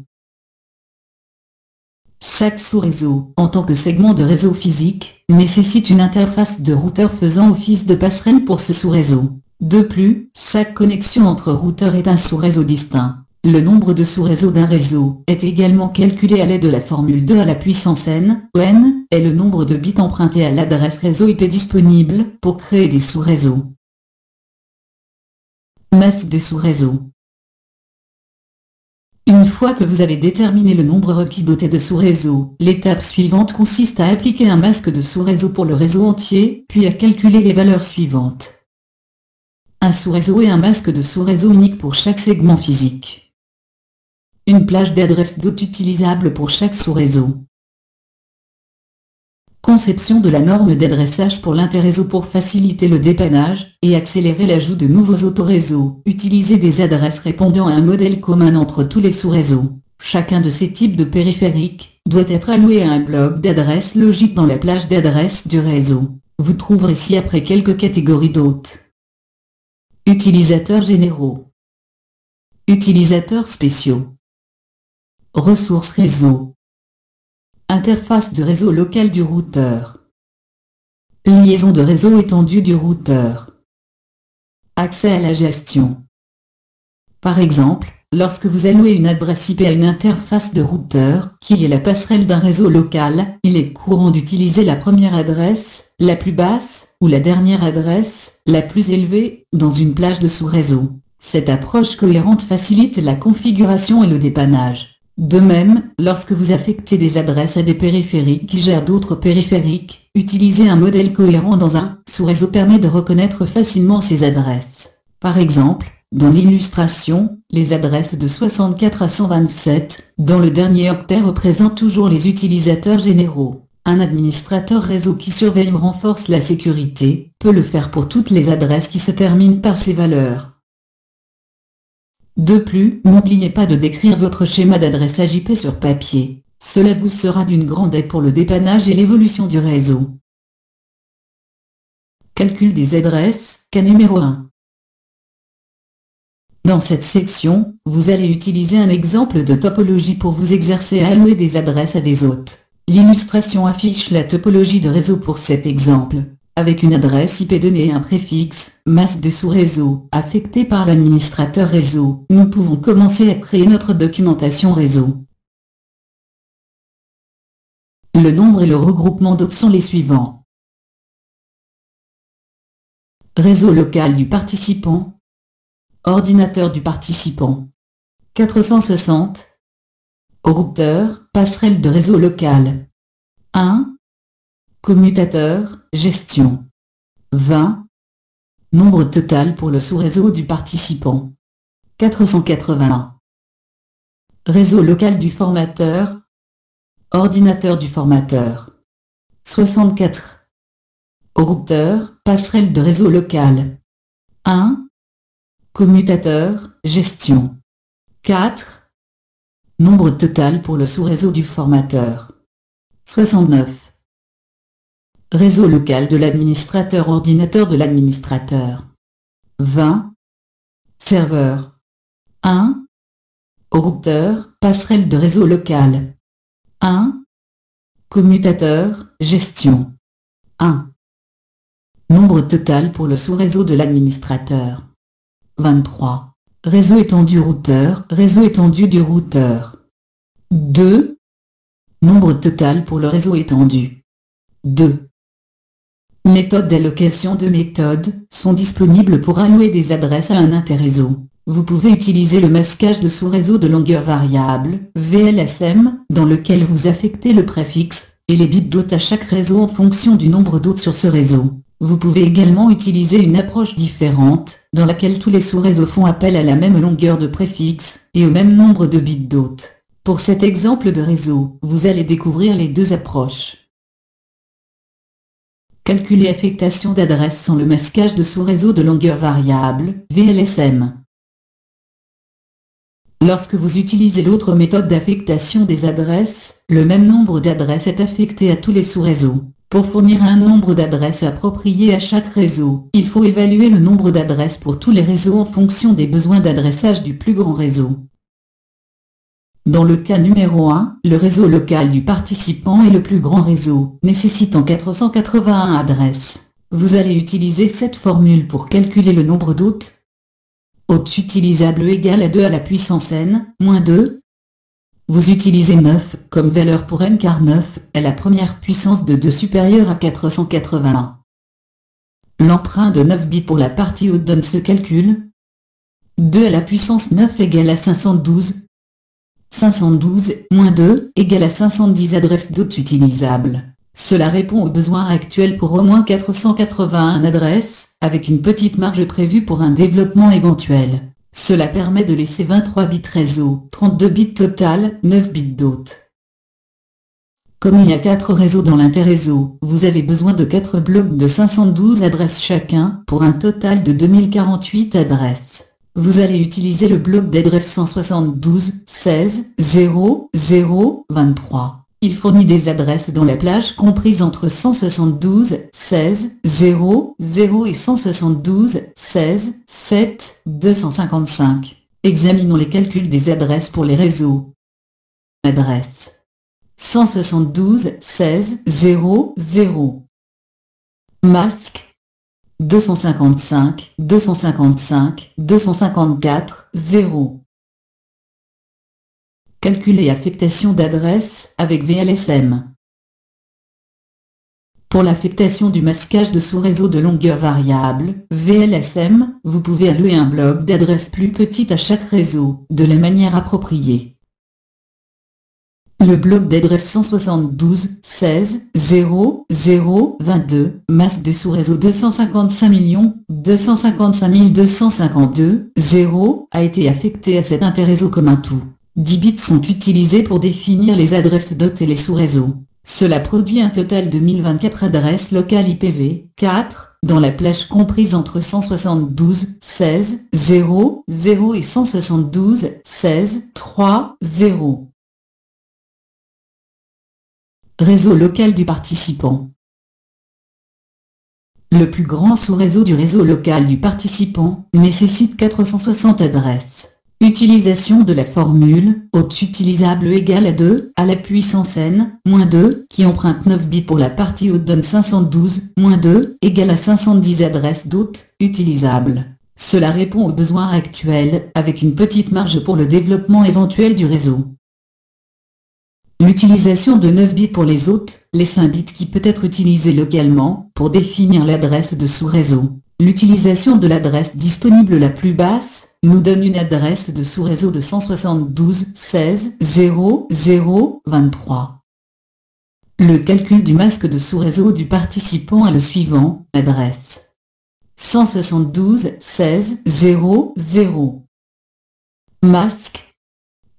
Chaque sous-réseau, en tant que segment de réseau physique, nécessite une interface de routeur faisant office de passerelle pour ce sous-réseau. De plus, chaque connexion entre routeurs est un sous-réseau distinct. Le nombre de sous-réseaux d'un réseau est également calculé à l'aide de la formule 2 à la puissance n, où n est le nombre de bits empruntés à l'adresse réseau IP disponible pour créer des sous-réseaux. Masque de sous-réseau. Une fois que vous avez déterminé le nombre requis doté de sous-réseaux, l'étape suivante consiste à appliquer un masque de sous-réseau pour le réseau entier, puis à calculer les valeurs suivantes. Un sous-réseau et un masque de sous-réseau unique pour chaque segment physique. Une plage d'adresses d'hôtes utilisable pour chaque sous-réseau. Conception de la norme d'adressage pour l'interréseau pour faciliter le dépannage et accélérer l'ajout de nouveaux autoréseaux. Utiliser des adresses répondant à un modèle commun entre tous les sous-réseaux. Chacun de ces types de périphériques doit être alloué à un bloc d'adresses logique dans la plage d'adresses du réseau. Vous trouverez ci-après quelques catégories d'hôtes. Utilisateurs généraux. Utilisateurs spéciaux. Ressources réseau. Interface de réseau local du routeur. Liaison de réseau étendue du routeur. Accès à la gestion. Par exemple, lorsque vous allouez une adresse IP à une interface de routeur, qui est la passerelle d'un réseau local, il est courant d'utiliser la première adresse, la plus basse, ou la dernière adresse, la plus élevée, dans une plage de sous-réseau. Cette approche cohérente facilite la configuration et le dépannage. De même, lorsque vous affectez des adresses à des périphériques qui gèrent d'autres périphériques, utiliser un modèle cohérent dans un sous-réseau permet de reconnaître facilement ces adresses. Par exemple, dans l'illustration, les adresses de 64 à 127, dont le dernier octet représente toujours les utilisateurs généraux. Un administrateur réseau qui surveille ou renforce la sécurité peut le faire pour toutes les adresses qui se terminent par ces valeurs. De plus, n'oubliez pas de décrire votre schéma d'adressage IP sur papier. Cela vous sera d'une grande aide pour le dépannage et l'évolution du réseau. Calcul des adresses, cas numéro 1. Dans cette section, vous allez utiliser un exemple de topologie pour vous exercer à allouer des adresses à des hôtes. L'illustration affiche la topologie de réseau pour cet exemple, avec une adresse IP donnée et un préfixe, masque de sous-réseau, affecté par l'administrateur réseau. Nous pouvons commencer à créer notre documentation réseau. Le nombre et le regroupement d'hôtes sont les suivants. Réseau local du participant. Ordinateur du participant. 460. Routeur, passerelle de réseau local. 1. Commutateur, gestion. 20. Nombre total pour le sous-réseau du participant. 481. Réseau local du formateur. Ordinateur du formateur. 64. Routeur, passerelle de réseau local. 1. Commutateur, gestion. 4. Nombre total pour le sous-réseau du formateur. 69. Réseau local de l'administrateur, ordinateur de l'administrateur. 20. Serveur. 1. Routeur, passerelle de réseau local. 1. Commutateur, gestion. 1. Nombre total pour le sous-réseau de l'administrateur. 23. Réseau étendu routeur, réseau étendu du routeur. 2. Nombre total pour le réseau étendu. 2. Méthode d'allocation. Deux méthodes sont disponibles pour allouer des adresses à un interréseau. Vous pouvez utiliser le masquage de sous-réseau de longueur variable, VLSM, dans lequel vous affectez le préfixe et les bits d'hôte à chaque réseau en fonction du nombre d'hôtes sur ce réseau. Vous pouvez également utiliser une approche différente, dans laquelle tous les sous-réseaux font appel à la même longueur de préfixe et au même nombre de bits d'hôte. Pour cet exemple de réseau, vous allez découvrir les deux approches. Calculer affectation d'adresse sans le masquage de sous-réseau de longueur variable, VLSM. Lorsque vous utilisez l'autre méthode d'affectation des adresses, le même nombre d'adresses est affecté à tous les sous-réseaux. Pour fournir un nombre d'adresses approprié à chaque réseau, il faut évaluer le nombre d'adresses pour tous les réseaux en fonction des besoins d'adressage du plus grand réseau. Dans le cas numéro 1, le réseau local du participant est le plus grand réseau, nécessitant 481 adresses. Vous allez utiliser cette formule pour calculer le nombre d'hôtes. Hôte utilisable égale à 2 à la puissance n, moins 2. Vous utilisez 9 comme valeur pour n car 9 est la première puissance de 2 supérieure à 481. L'emprunt de 9 bits pour la partie haute donne ce calcul. 2 à la puissance 9 égale à 512. 512 moins 2 égale à 510 adresses d'hôtes utilisables. Cela répond aux besoins actuels pour au moins 481 adresses, avec une petite marge prévue pour un développement éventuel. Cela permet de laisser 23 bits réseau, 32 bits total, 9 bits d'hôtes. Comme il y a 4 réseaux dans l'interréseau, vous avez besoin de 4 blocs de 512 adresses chacun, pour un total de 2048 adresses. Vous allez utiliser le bloc d'adresse 172, 16, 0, 0, 23. Il fournit des adresses dans la plage comprise entre 172, 16, 0, 0 et 172, 16, 7, 255. Examinons les calculs des adresses pour les réseaux. Adresse 172, 16, 0, 0. Masque 255, 255, 254, 0. Calculer affectation d'adresse avec VLSM. Pour l'affectation du masquage de sous-réseau de longueur variable, VLSM, vous pouvez allouer un bloc d'adresse plus petite à chaque réseau, de la manière appropriée. Le bloc d'adresse 172, 16, 0, 0, 22, masque de sous-réseau 255 255 252, 0, a été affecté à cet interréseau comme un tout. 10 bits sont utilisés pour définir les adresses d'hôtes et les sous-réseaux. Cela produit un total de 1024 adresses locales IPv4, dans la plage comprise entre 172, 16, 0, 0 et 172, 16, 3, 0. Réseau local du participant. Le plus grand sous-réseau du réseau local du participant nécessite 460 adresses. Utilisation de la formule hôte utilisable égale à 2 à la puissance n-2 qui emprunte 9 bits pour la partie hôte donne 512-2 égale à 510 adresses d'hôte utilisables. Cela répond aux besoins actuels avec une petite marge pour le développement éventuel du réseau. L'utilisation de 9 bits pour les hôtes, les 5 bits qui peut être utilisé localement pour définir l'adresse de sous-réseau. L'utilisation de l'adresse disponible la plus basse nous donne une adresse de sous-réseau de 172.16.0.0.23. Le calcul du masque de sous-réseau du participant est le suivant, adresse 172.16.0.0. Masque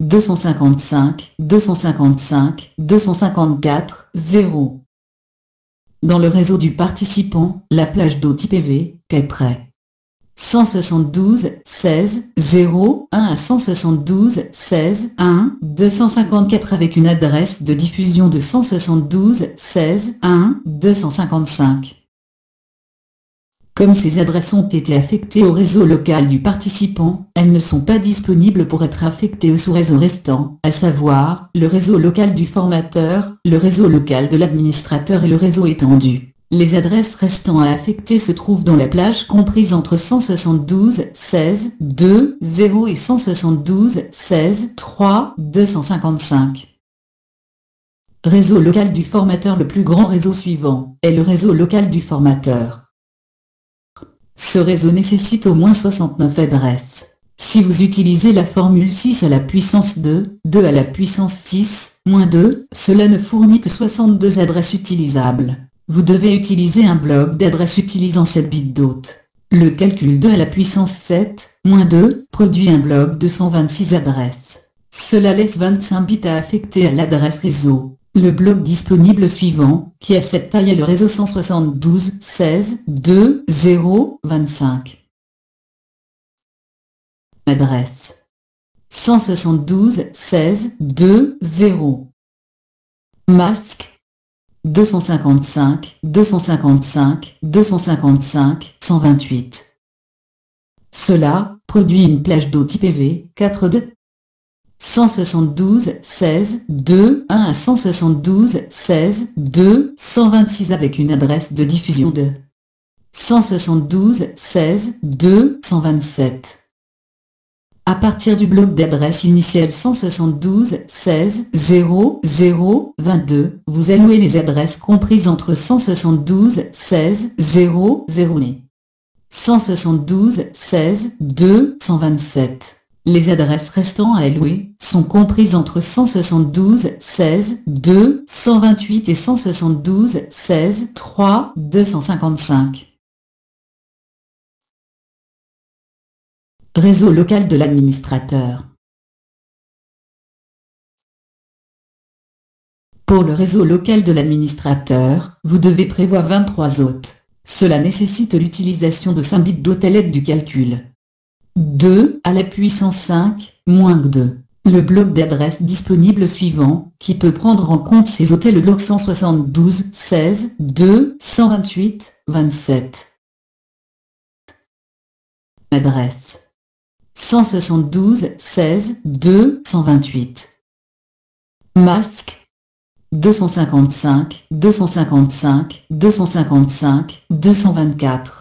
255.254.0. Dans le réseau du participant, la plage d'hôte IPv, 4 est 172.16.0.1 à 172.16.1, 254 avec une adresse de diffusion de 172.16.1, 255. Comme ces adresses ont été affectées au réseau local du participant, elles ne sont pas disponibles pour être affectées au sous-réseau restant, à savoir, le réseau local du formateur, le réseau local de l'administrateur et le réseau étendu. Les adresses restant à affecter se trouvent dans la plage comprise entre 172.16.2.0 et 172.16.3, 255. Réseau local du formateur. Le plus grand réseau suivant est le réseau local du formateur. Ce réseau nécessite au moins 69 adresses. Si vous utilisez la formule 6 à la puissance 2, 2 à la puissance 6, moins 2, cela ne fournit que 62 adresses utilisables. Vous devez utiliser un bloc d'adresses utilisant 7 bits d'hôte. Le calcul 2 à la puissance 7, moins 2, produit un bloc de 126 adresses. Cela laisse 25 bits à affecter à l'adresse réseau. Le bloc disponible suivant, qui a cette taille est le réseau 172.16.2.0.25. Adresse 172.16.2.0. Masque 255.255.255.128. Cela produit une plage d'hôte IPv 4 de 172.16.2.1 à 172.16.2.126 avec une adresse de diffusion de 172.16.2.127. À partir du bloc d'adresse initial 172.16.0.0.22, vous allouez les adresses comprises entre 172.16.0.0 et 172.16.2.127. Les adresses restant à allouer sont comprises entre 172.16.2.128 et 172.16.3.255. Réseau local de l'administrateur. Pour le réseau local de l'administrateur, vous devez prévoir 23 hôtes. Cela nécessite l'utilisation de 5 bits d'hôte à l'aide du calcul 2 à la puissance 5, moins 2. Le bloc d'adresse disponible suivant, qui peut prendre en compte ces hôtes est le bloc 172.16.2.128.27. Adresse 172.16.2.128. Masque 255.255.255.224.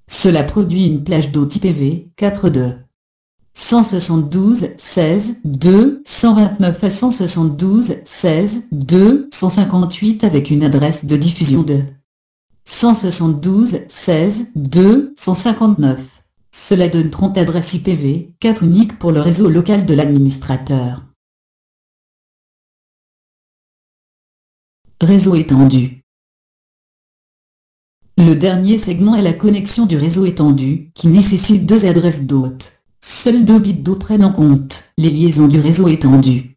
Cela produit une plage d'hôte IPv 4 de 172.16.2.129 à 172.16.2.158 avec une adresse de diffusion de 172.16.2.159. Cela donne 30 adresses IPv 4 uniques pour le réseau local de l'administrateur. Réseau étendu. Le dernier segment est la connexion du réseau étendu, qui nécessite 2 adresses d'hôte. Seuls 2 bits d'hôte prennent en compte les liaisons du réseau étendu.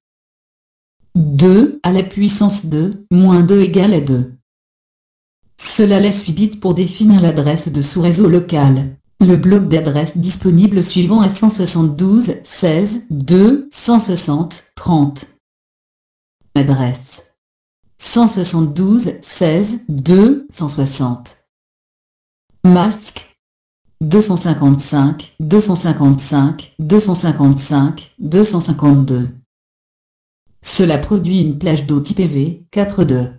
2 à la puissance 2, moins 2 égale à 2. Cela laisse 8 bits pour définir l'adresse de sous-réseau local. Le bloc d'adresse disponible suivant est 172.16.2.160.30. Adresse 172.16.2.160. Masque 255, 255, 255, 252. Cela produit une plage d'eau type EV 4.2.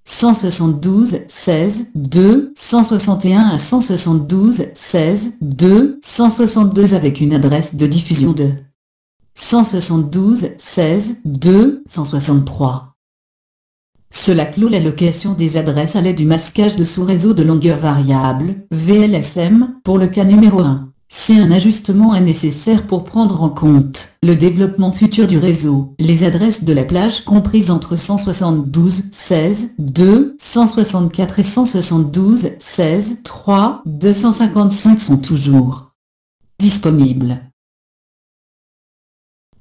172, 16, 2, 161 à 172, 16, 2, 162 avec une adresse de diffusion de 172, 16, 2, 163. Cela clôt l'allocation des adresses à l'aide du masquage de sous-réseau de longueur variable, VLSM, pour le cas numéro 1. Si un ajustement est nécessaire pour prendre en compte le développement futur du réseau, les adresses de la plage comprises entre 172, 16, 2, 164 et 172, 16, 3, 255 sont toujours disponibles.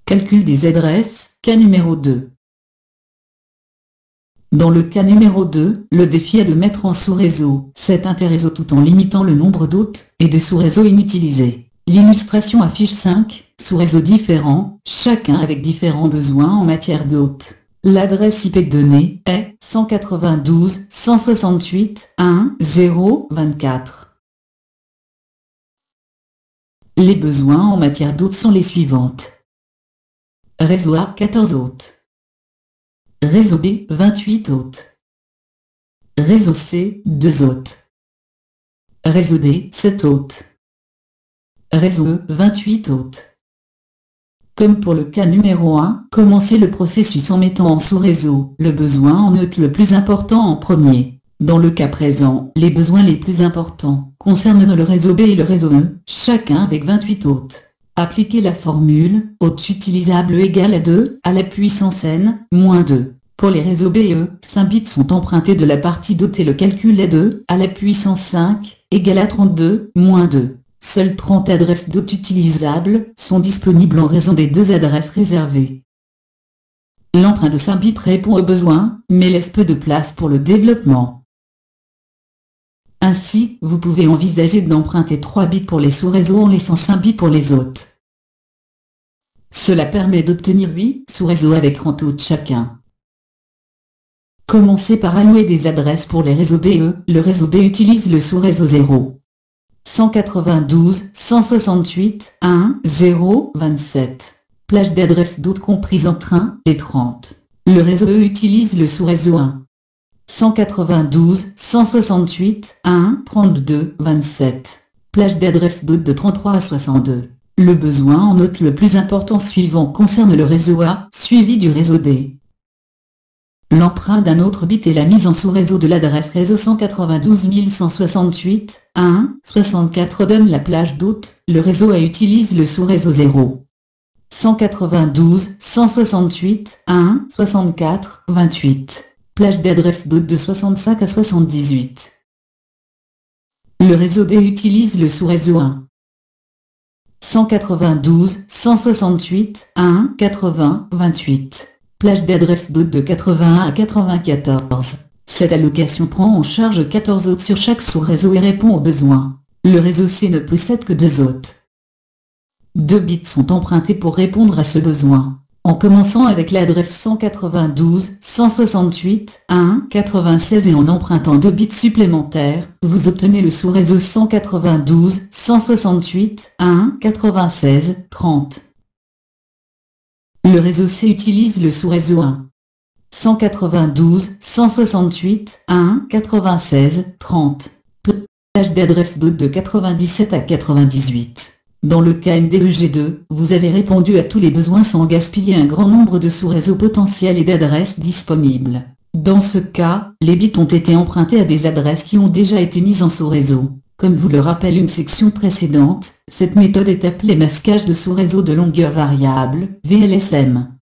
Calcul des adresses, cas numéro 2. Dans le cas numéro 2, le défi est de mettre en sous-réseau cet interréseau tout en limitant le nombre d'hôtes et de sous-réseaux inutilisés. L'illustration affiche 5 sous-réseaux différents, chacun avec différents besoins en matière d'hôtes. L'adresse IP donnée est 192.168.1.0.24. Les besoins en matière d'hôtes sont les suivantes. Réseau A 14 hôtes. Réseau B, 28 hôtes. Réseau C, 2 hôtes. Réseau D, 7 hôtes. Réseau E, 28 hôtes. Comme pour le cas numéro 1, commencez le processus en mettant en sous-réseau le besoin en hôte le plus important en premier. Dans le cas présent, les besoins les plus importants concernent le réseau B et le réseau E, chacun avec 28 hôtes. Appliquez la formule hôte utilisable égale à 2 à la puissance n, moins 2. Pour les réseaux B et E, 5 bits sont empruntés de la partie d'hôte et le calcul est 2 à la puissance 5 égale à 32, moins 2. Seules 30 adresses d'hôte utilisables sont disponibles en raison des 2 adresses réservées. L'emprunt de 5 bits répond aux besoins, mais laisse peu de place pour le développement. Ainsi, vous pouvez envisager d'emprunter 3 bits pour les sous-réseaux en laissant 5 bits pour les hôtes. Cela permet d'obtenir 8 sous-réseaux avec 30 hôtes chacun. Commencez par allouer des adresses pour les réseaux BE. Le réseau B utilise le sous-réseau 0. 192, 168, 1, 0, 27. Plage d'adresses d'hôtes comprises entre 1 et 30. Le réseau E utilise le sous-réseau 1. 192, 168, 1, 32, 27. Plage d'adresses d'hôtes de 33 à 62. Le besoin en hôte le plus important suivant concerne le réseau A, suivi du réseau D. L'emprunt d'un autre bit et la mise en sous-réseau de l'adresse réseau 192.168, 1, 64 donne la plage d'hôtes, le réseau A utilise le sous-réseau 0. 192, 168, 1, 64, 28. Plage d'adresse d'hôtes de 65 à 78. Le réseau D utilise le sous-réseau 1. 192, 168, 1, 80, 28. Plage d'adresse d'hôtes de 81 à 94. Cette allocation prend en charge 14 hôtes sur chaque sous-réseau et répond aux besoins. Le réseau C ne possède que 2 hôtes. 2 bits sont empruntés pour répondre à ce besoin. En commençant avec l'adresse 192, 168, 1, 96 et en empruntant 2 bits supplémentaires, vous obtenez le sous-réseau 192, 168, 1, 96, 30. Le réseau C utilise le sous-réseau 1. 192, 168, 1, 96, 30. Plage d'adresse d'hôtes de 97 à 98. Dans le cas NDEG2, vous avez répondu à tous les besoins sans gaspiller un grand nombre de sous-réseaux potentiels et d'adresses disponibles. Dans ce cas, les bits ont été empruntés à des adresses qui ont déjà été mises en sous-réseau. Comme vous le rappelle une section précédente, cette méthode est appelée masquage de sous-réseau de longueur variable, VLSM.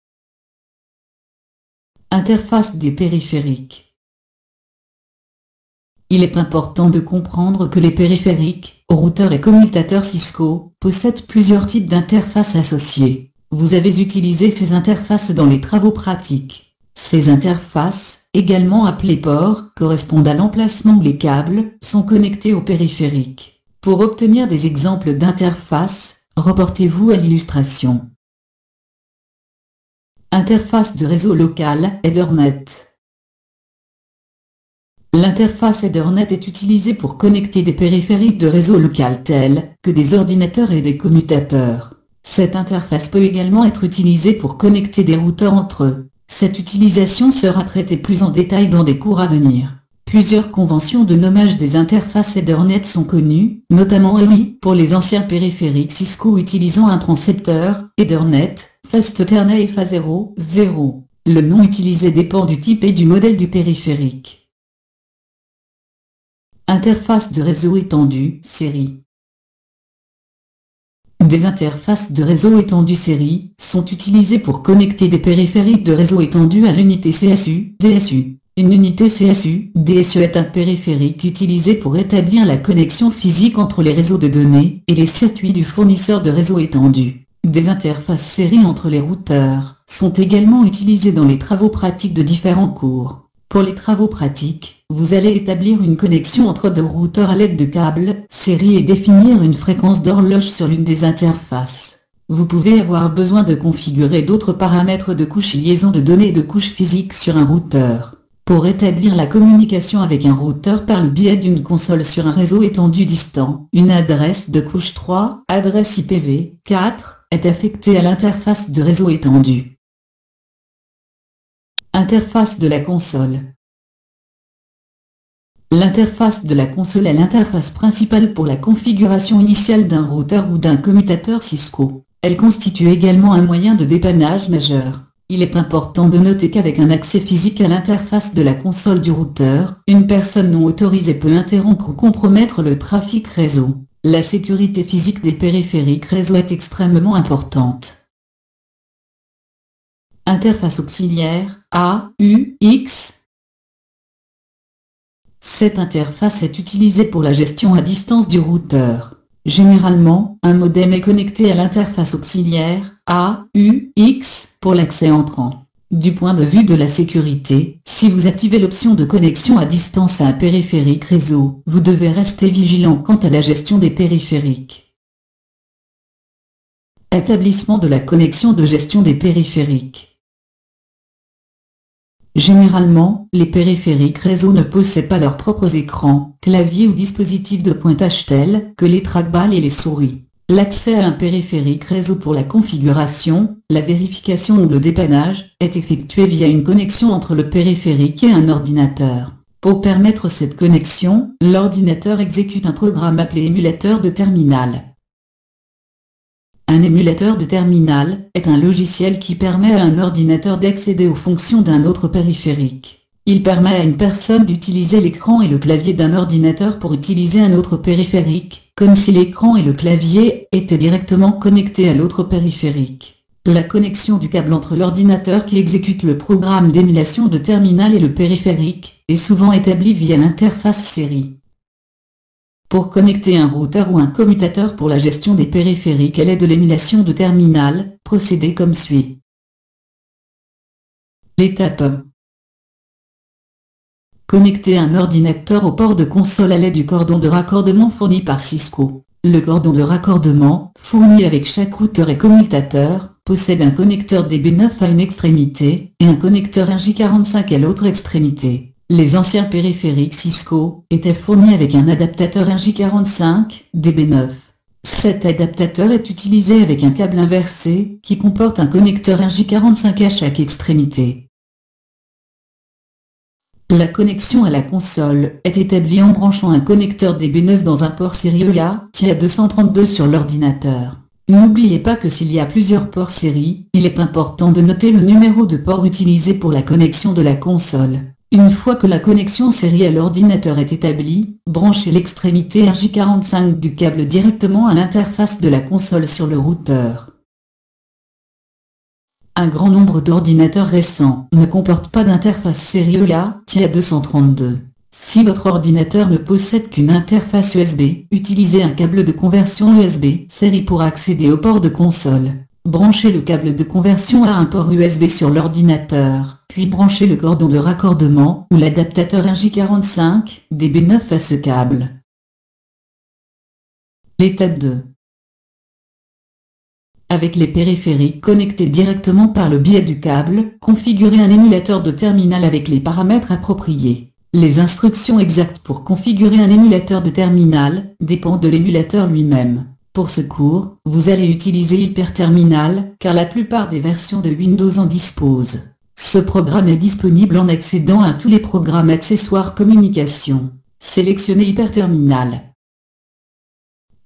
Interface des périphériques. Il est important de comprendre que les périphériques, routeurs et commutateurs Cisco, possèdent plusieurs types d'interfaces associées. Vous avez utilisé ces interfaces dans les travaux pratiques. Ces interfaces, également appelées ports, correspondent à l'emplacement où les câbles sont connectés aux périphériques. Pour obtenir des exemples d'interfaces, reportez-vous à l'illustration. Interface de réseau local, Ethernet. L'interface Ethernet est utilisée pour connecter des périphériques de réseau local tels que des ordinateurs et des commutateurs. Cette interface peut également être utilisée pour connecter des routeurs entre eux. Cette utilisation sera traitée plus en détail dans des cours à venir. Plusieurs conventions de nommage des interfaces Ethernet sont connues, notamment EI pour les anciens périphériques Cisco utilisant un transcepteur, Ethernet, Fast Ethernet et FA0, 0. Le nom utilisé dépend du type et du modèle du périphérique. Interface de réseau étendue, série. Des interfaces de réseau étendu série sont utilisées pour connecter des périphériques de réseau étendu à l'unité CSU, DSU. Une unité CSU, DSU est un périphérique utilisé pour établir la connexion physique entre les réseaux de données et les circuits du fournisseur de réseau étendu. Des interfaces série entre les routeurs sont également utilisées dans les travaux pratiques de différents cours. Pour les travaux pratiques, vous allez établir une connexion entre deux routeurs à l'aide de câbles série et définir une fréquence d'horloge sur l'une des interfaces. Vous pouvez avoir besoin de configurer d'autres paramètres de couche liaison de données et de couche physique sur un routeur. Pour établir la communication avec un routeur par le biais d'une console sur un réseau étendu distant, une adresse de couche 3, adresse IPv4, est affectée à l'interface de réseau étendu. Interface de la console. L'interface de la console est l'interface principale pour la configuration initiale d'un routeur ou d'un commutateur Cisco. Elle constitue également un moyen de dépannage majeur. Il est important de noter qu'avec un accès physique à l'interface de la console du routeur, une personne non autorisée peut interrompre ou compromettre le trafic réseau. La sécurité physique des périphériques réseau est extrêmement importante. Interface auxiliaire, AUX. Cette interface est utilisée pour la gestion à distance du routeur. Généralement, un modem est connecté à l'interface auxiliaire, AUX, pour l'accès entrant. Du point de vue de la sécurité, si vous activez l'option de connexion à distance à un périphérique réseau, vous devez rester vigilant quant à la gestion des périphériques. Établissement de la connexion de gestion des périphériques. Généralement, les périphériques réseau ne possèdent pas leurs propres écrans, claviers ou dispositifs de pointage tels que les trackballs et les souris. L'accès à un périphérique réseau pour la configuration, la vérification ou le dépannage est effectué via une connexion entre le périphérique et un ordinateur. Pour permettre cette connexion, l'ordinateur exécute un programme appelé émulateur de terminal. Un émulateur de terminal est un logiciel qui permet à un ordinateur d'accéder aux fonctions d'un autre périphérique. Il permet à une personne d'utiliser l'écran et le clavier d'un ordinateur pour utiliser un autre périphérique, comme si l'écran et le clavier étaient directement connectés à l'autre périphérique. La connexion du câble entre l'ordinateur qui exécute le programme d'émulation de terminal et le périphérique est souvent établie via l'interface série. Pour connecter un routeur ou un commutateur pour la gestion des périphériques à l'aide de l'émulation de terminal, procédez comme suit. L'étape 1. Connecter un ordinateur au port de console à l'aide du cordon de raccordement fourni par Cisco. Le cordon de raccordement, fourni avec chaque routeur et commutateur, possède un connecteur DB9 à une extrémité et un connecteur RJ45 à l'autre extrémité. Les anciens périphériques Cisco étaient fournis avec un adaptateur RJ45, DB9. Cet adaptateur est utilisé avec un câble inversé qui comporte un connecteur RJ45 à chaque extrémité. La connexion à la console est établie en branchant un connecteur DB9 dans un port série EA-232 sur l'ordinateur. N'oubliez pas que s'il y a plusieurs ports série, il est important de noter le numéro de port utilisé pour la connexion de la console. Une fois que la connexion série à l'ordinateur est établie, branchez l'extrémité RJ45 du câble directement à l'interface de la console sur le routeur. Un grand nombre d'ordinateurs récents ne comportent pas d'interface série EA-232. Si votre ordinateur ne possède qu'une interface USB, utilisez un câble de conversion USB série pour accéder au port de console. Branchez le câble de conversion à un port USB sur l'ordinateur, puis branchez le cordon de raccordement ou l'adaptateur RJ45, DB9 à ce câble. L'étape 2. Avec les périphériques connectés directement par le biais du câble, configurez un émulateur de terminal avec les paramètres appropriés. Les instructions exactes pour configurer un émulateur de terminal dépendent de l'émulateur lui-même. Pour ce cours, vous allez utiliser Hyperterminal, car la plupart des versions de Windows en disposent. Ce programme est disponible en accédant à tous les programmes accessoires communication. Sélectionnez Hyperterminal.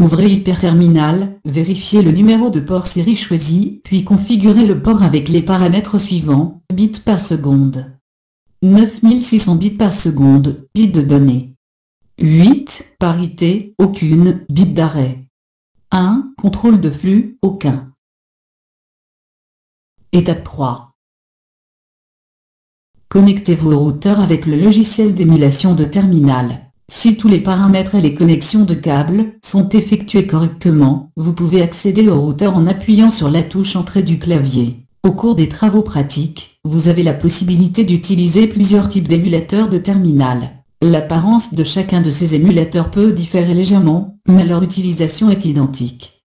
Ouvrez Hyperterminal, vérifiez le numéro de port série choisi, puis configurez le port avec les paramètres suivants, bits par seconde. 9600 bits par seconde, bits de données. 8, parité, aucune, bits d'arrêt. 1, contrôle de flux, aucun. Étape 3. Connectez-vous au routeur avec le logiciel d'émulation de terminal. Si tous les paramètres et les connexions de câbles sont effectués correctement, vous pouvez accéder au routeur en appuyant sur la touche Entrée du clavier. Au cours des travaux pratiques, vous avez la possibilité d'utiliser plusieurs types d'émulateurs de terminal. L'apparence de chacun de ces émulateurs peut différer légèrement, mais leur utilisation est identique.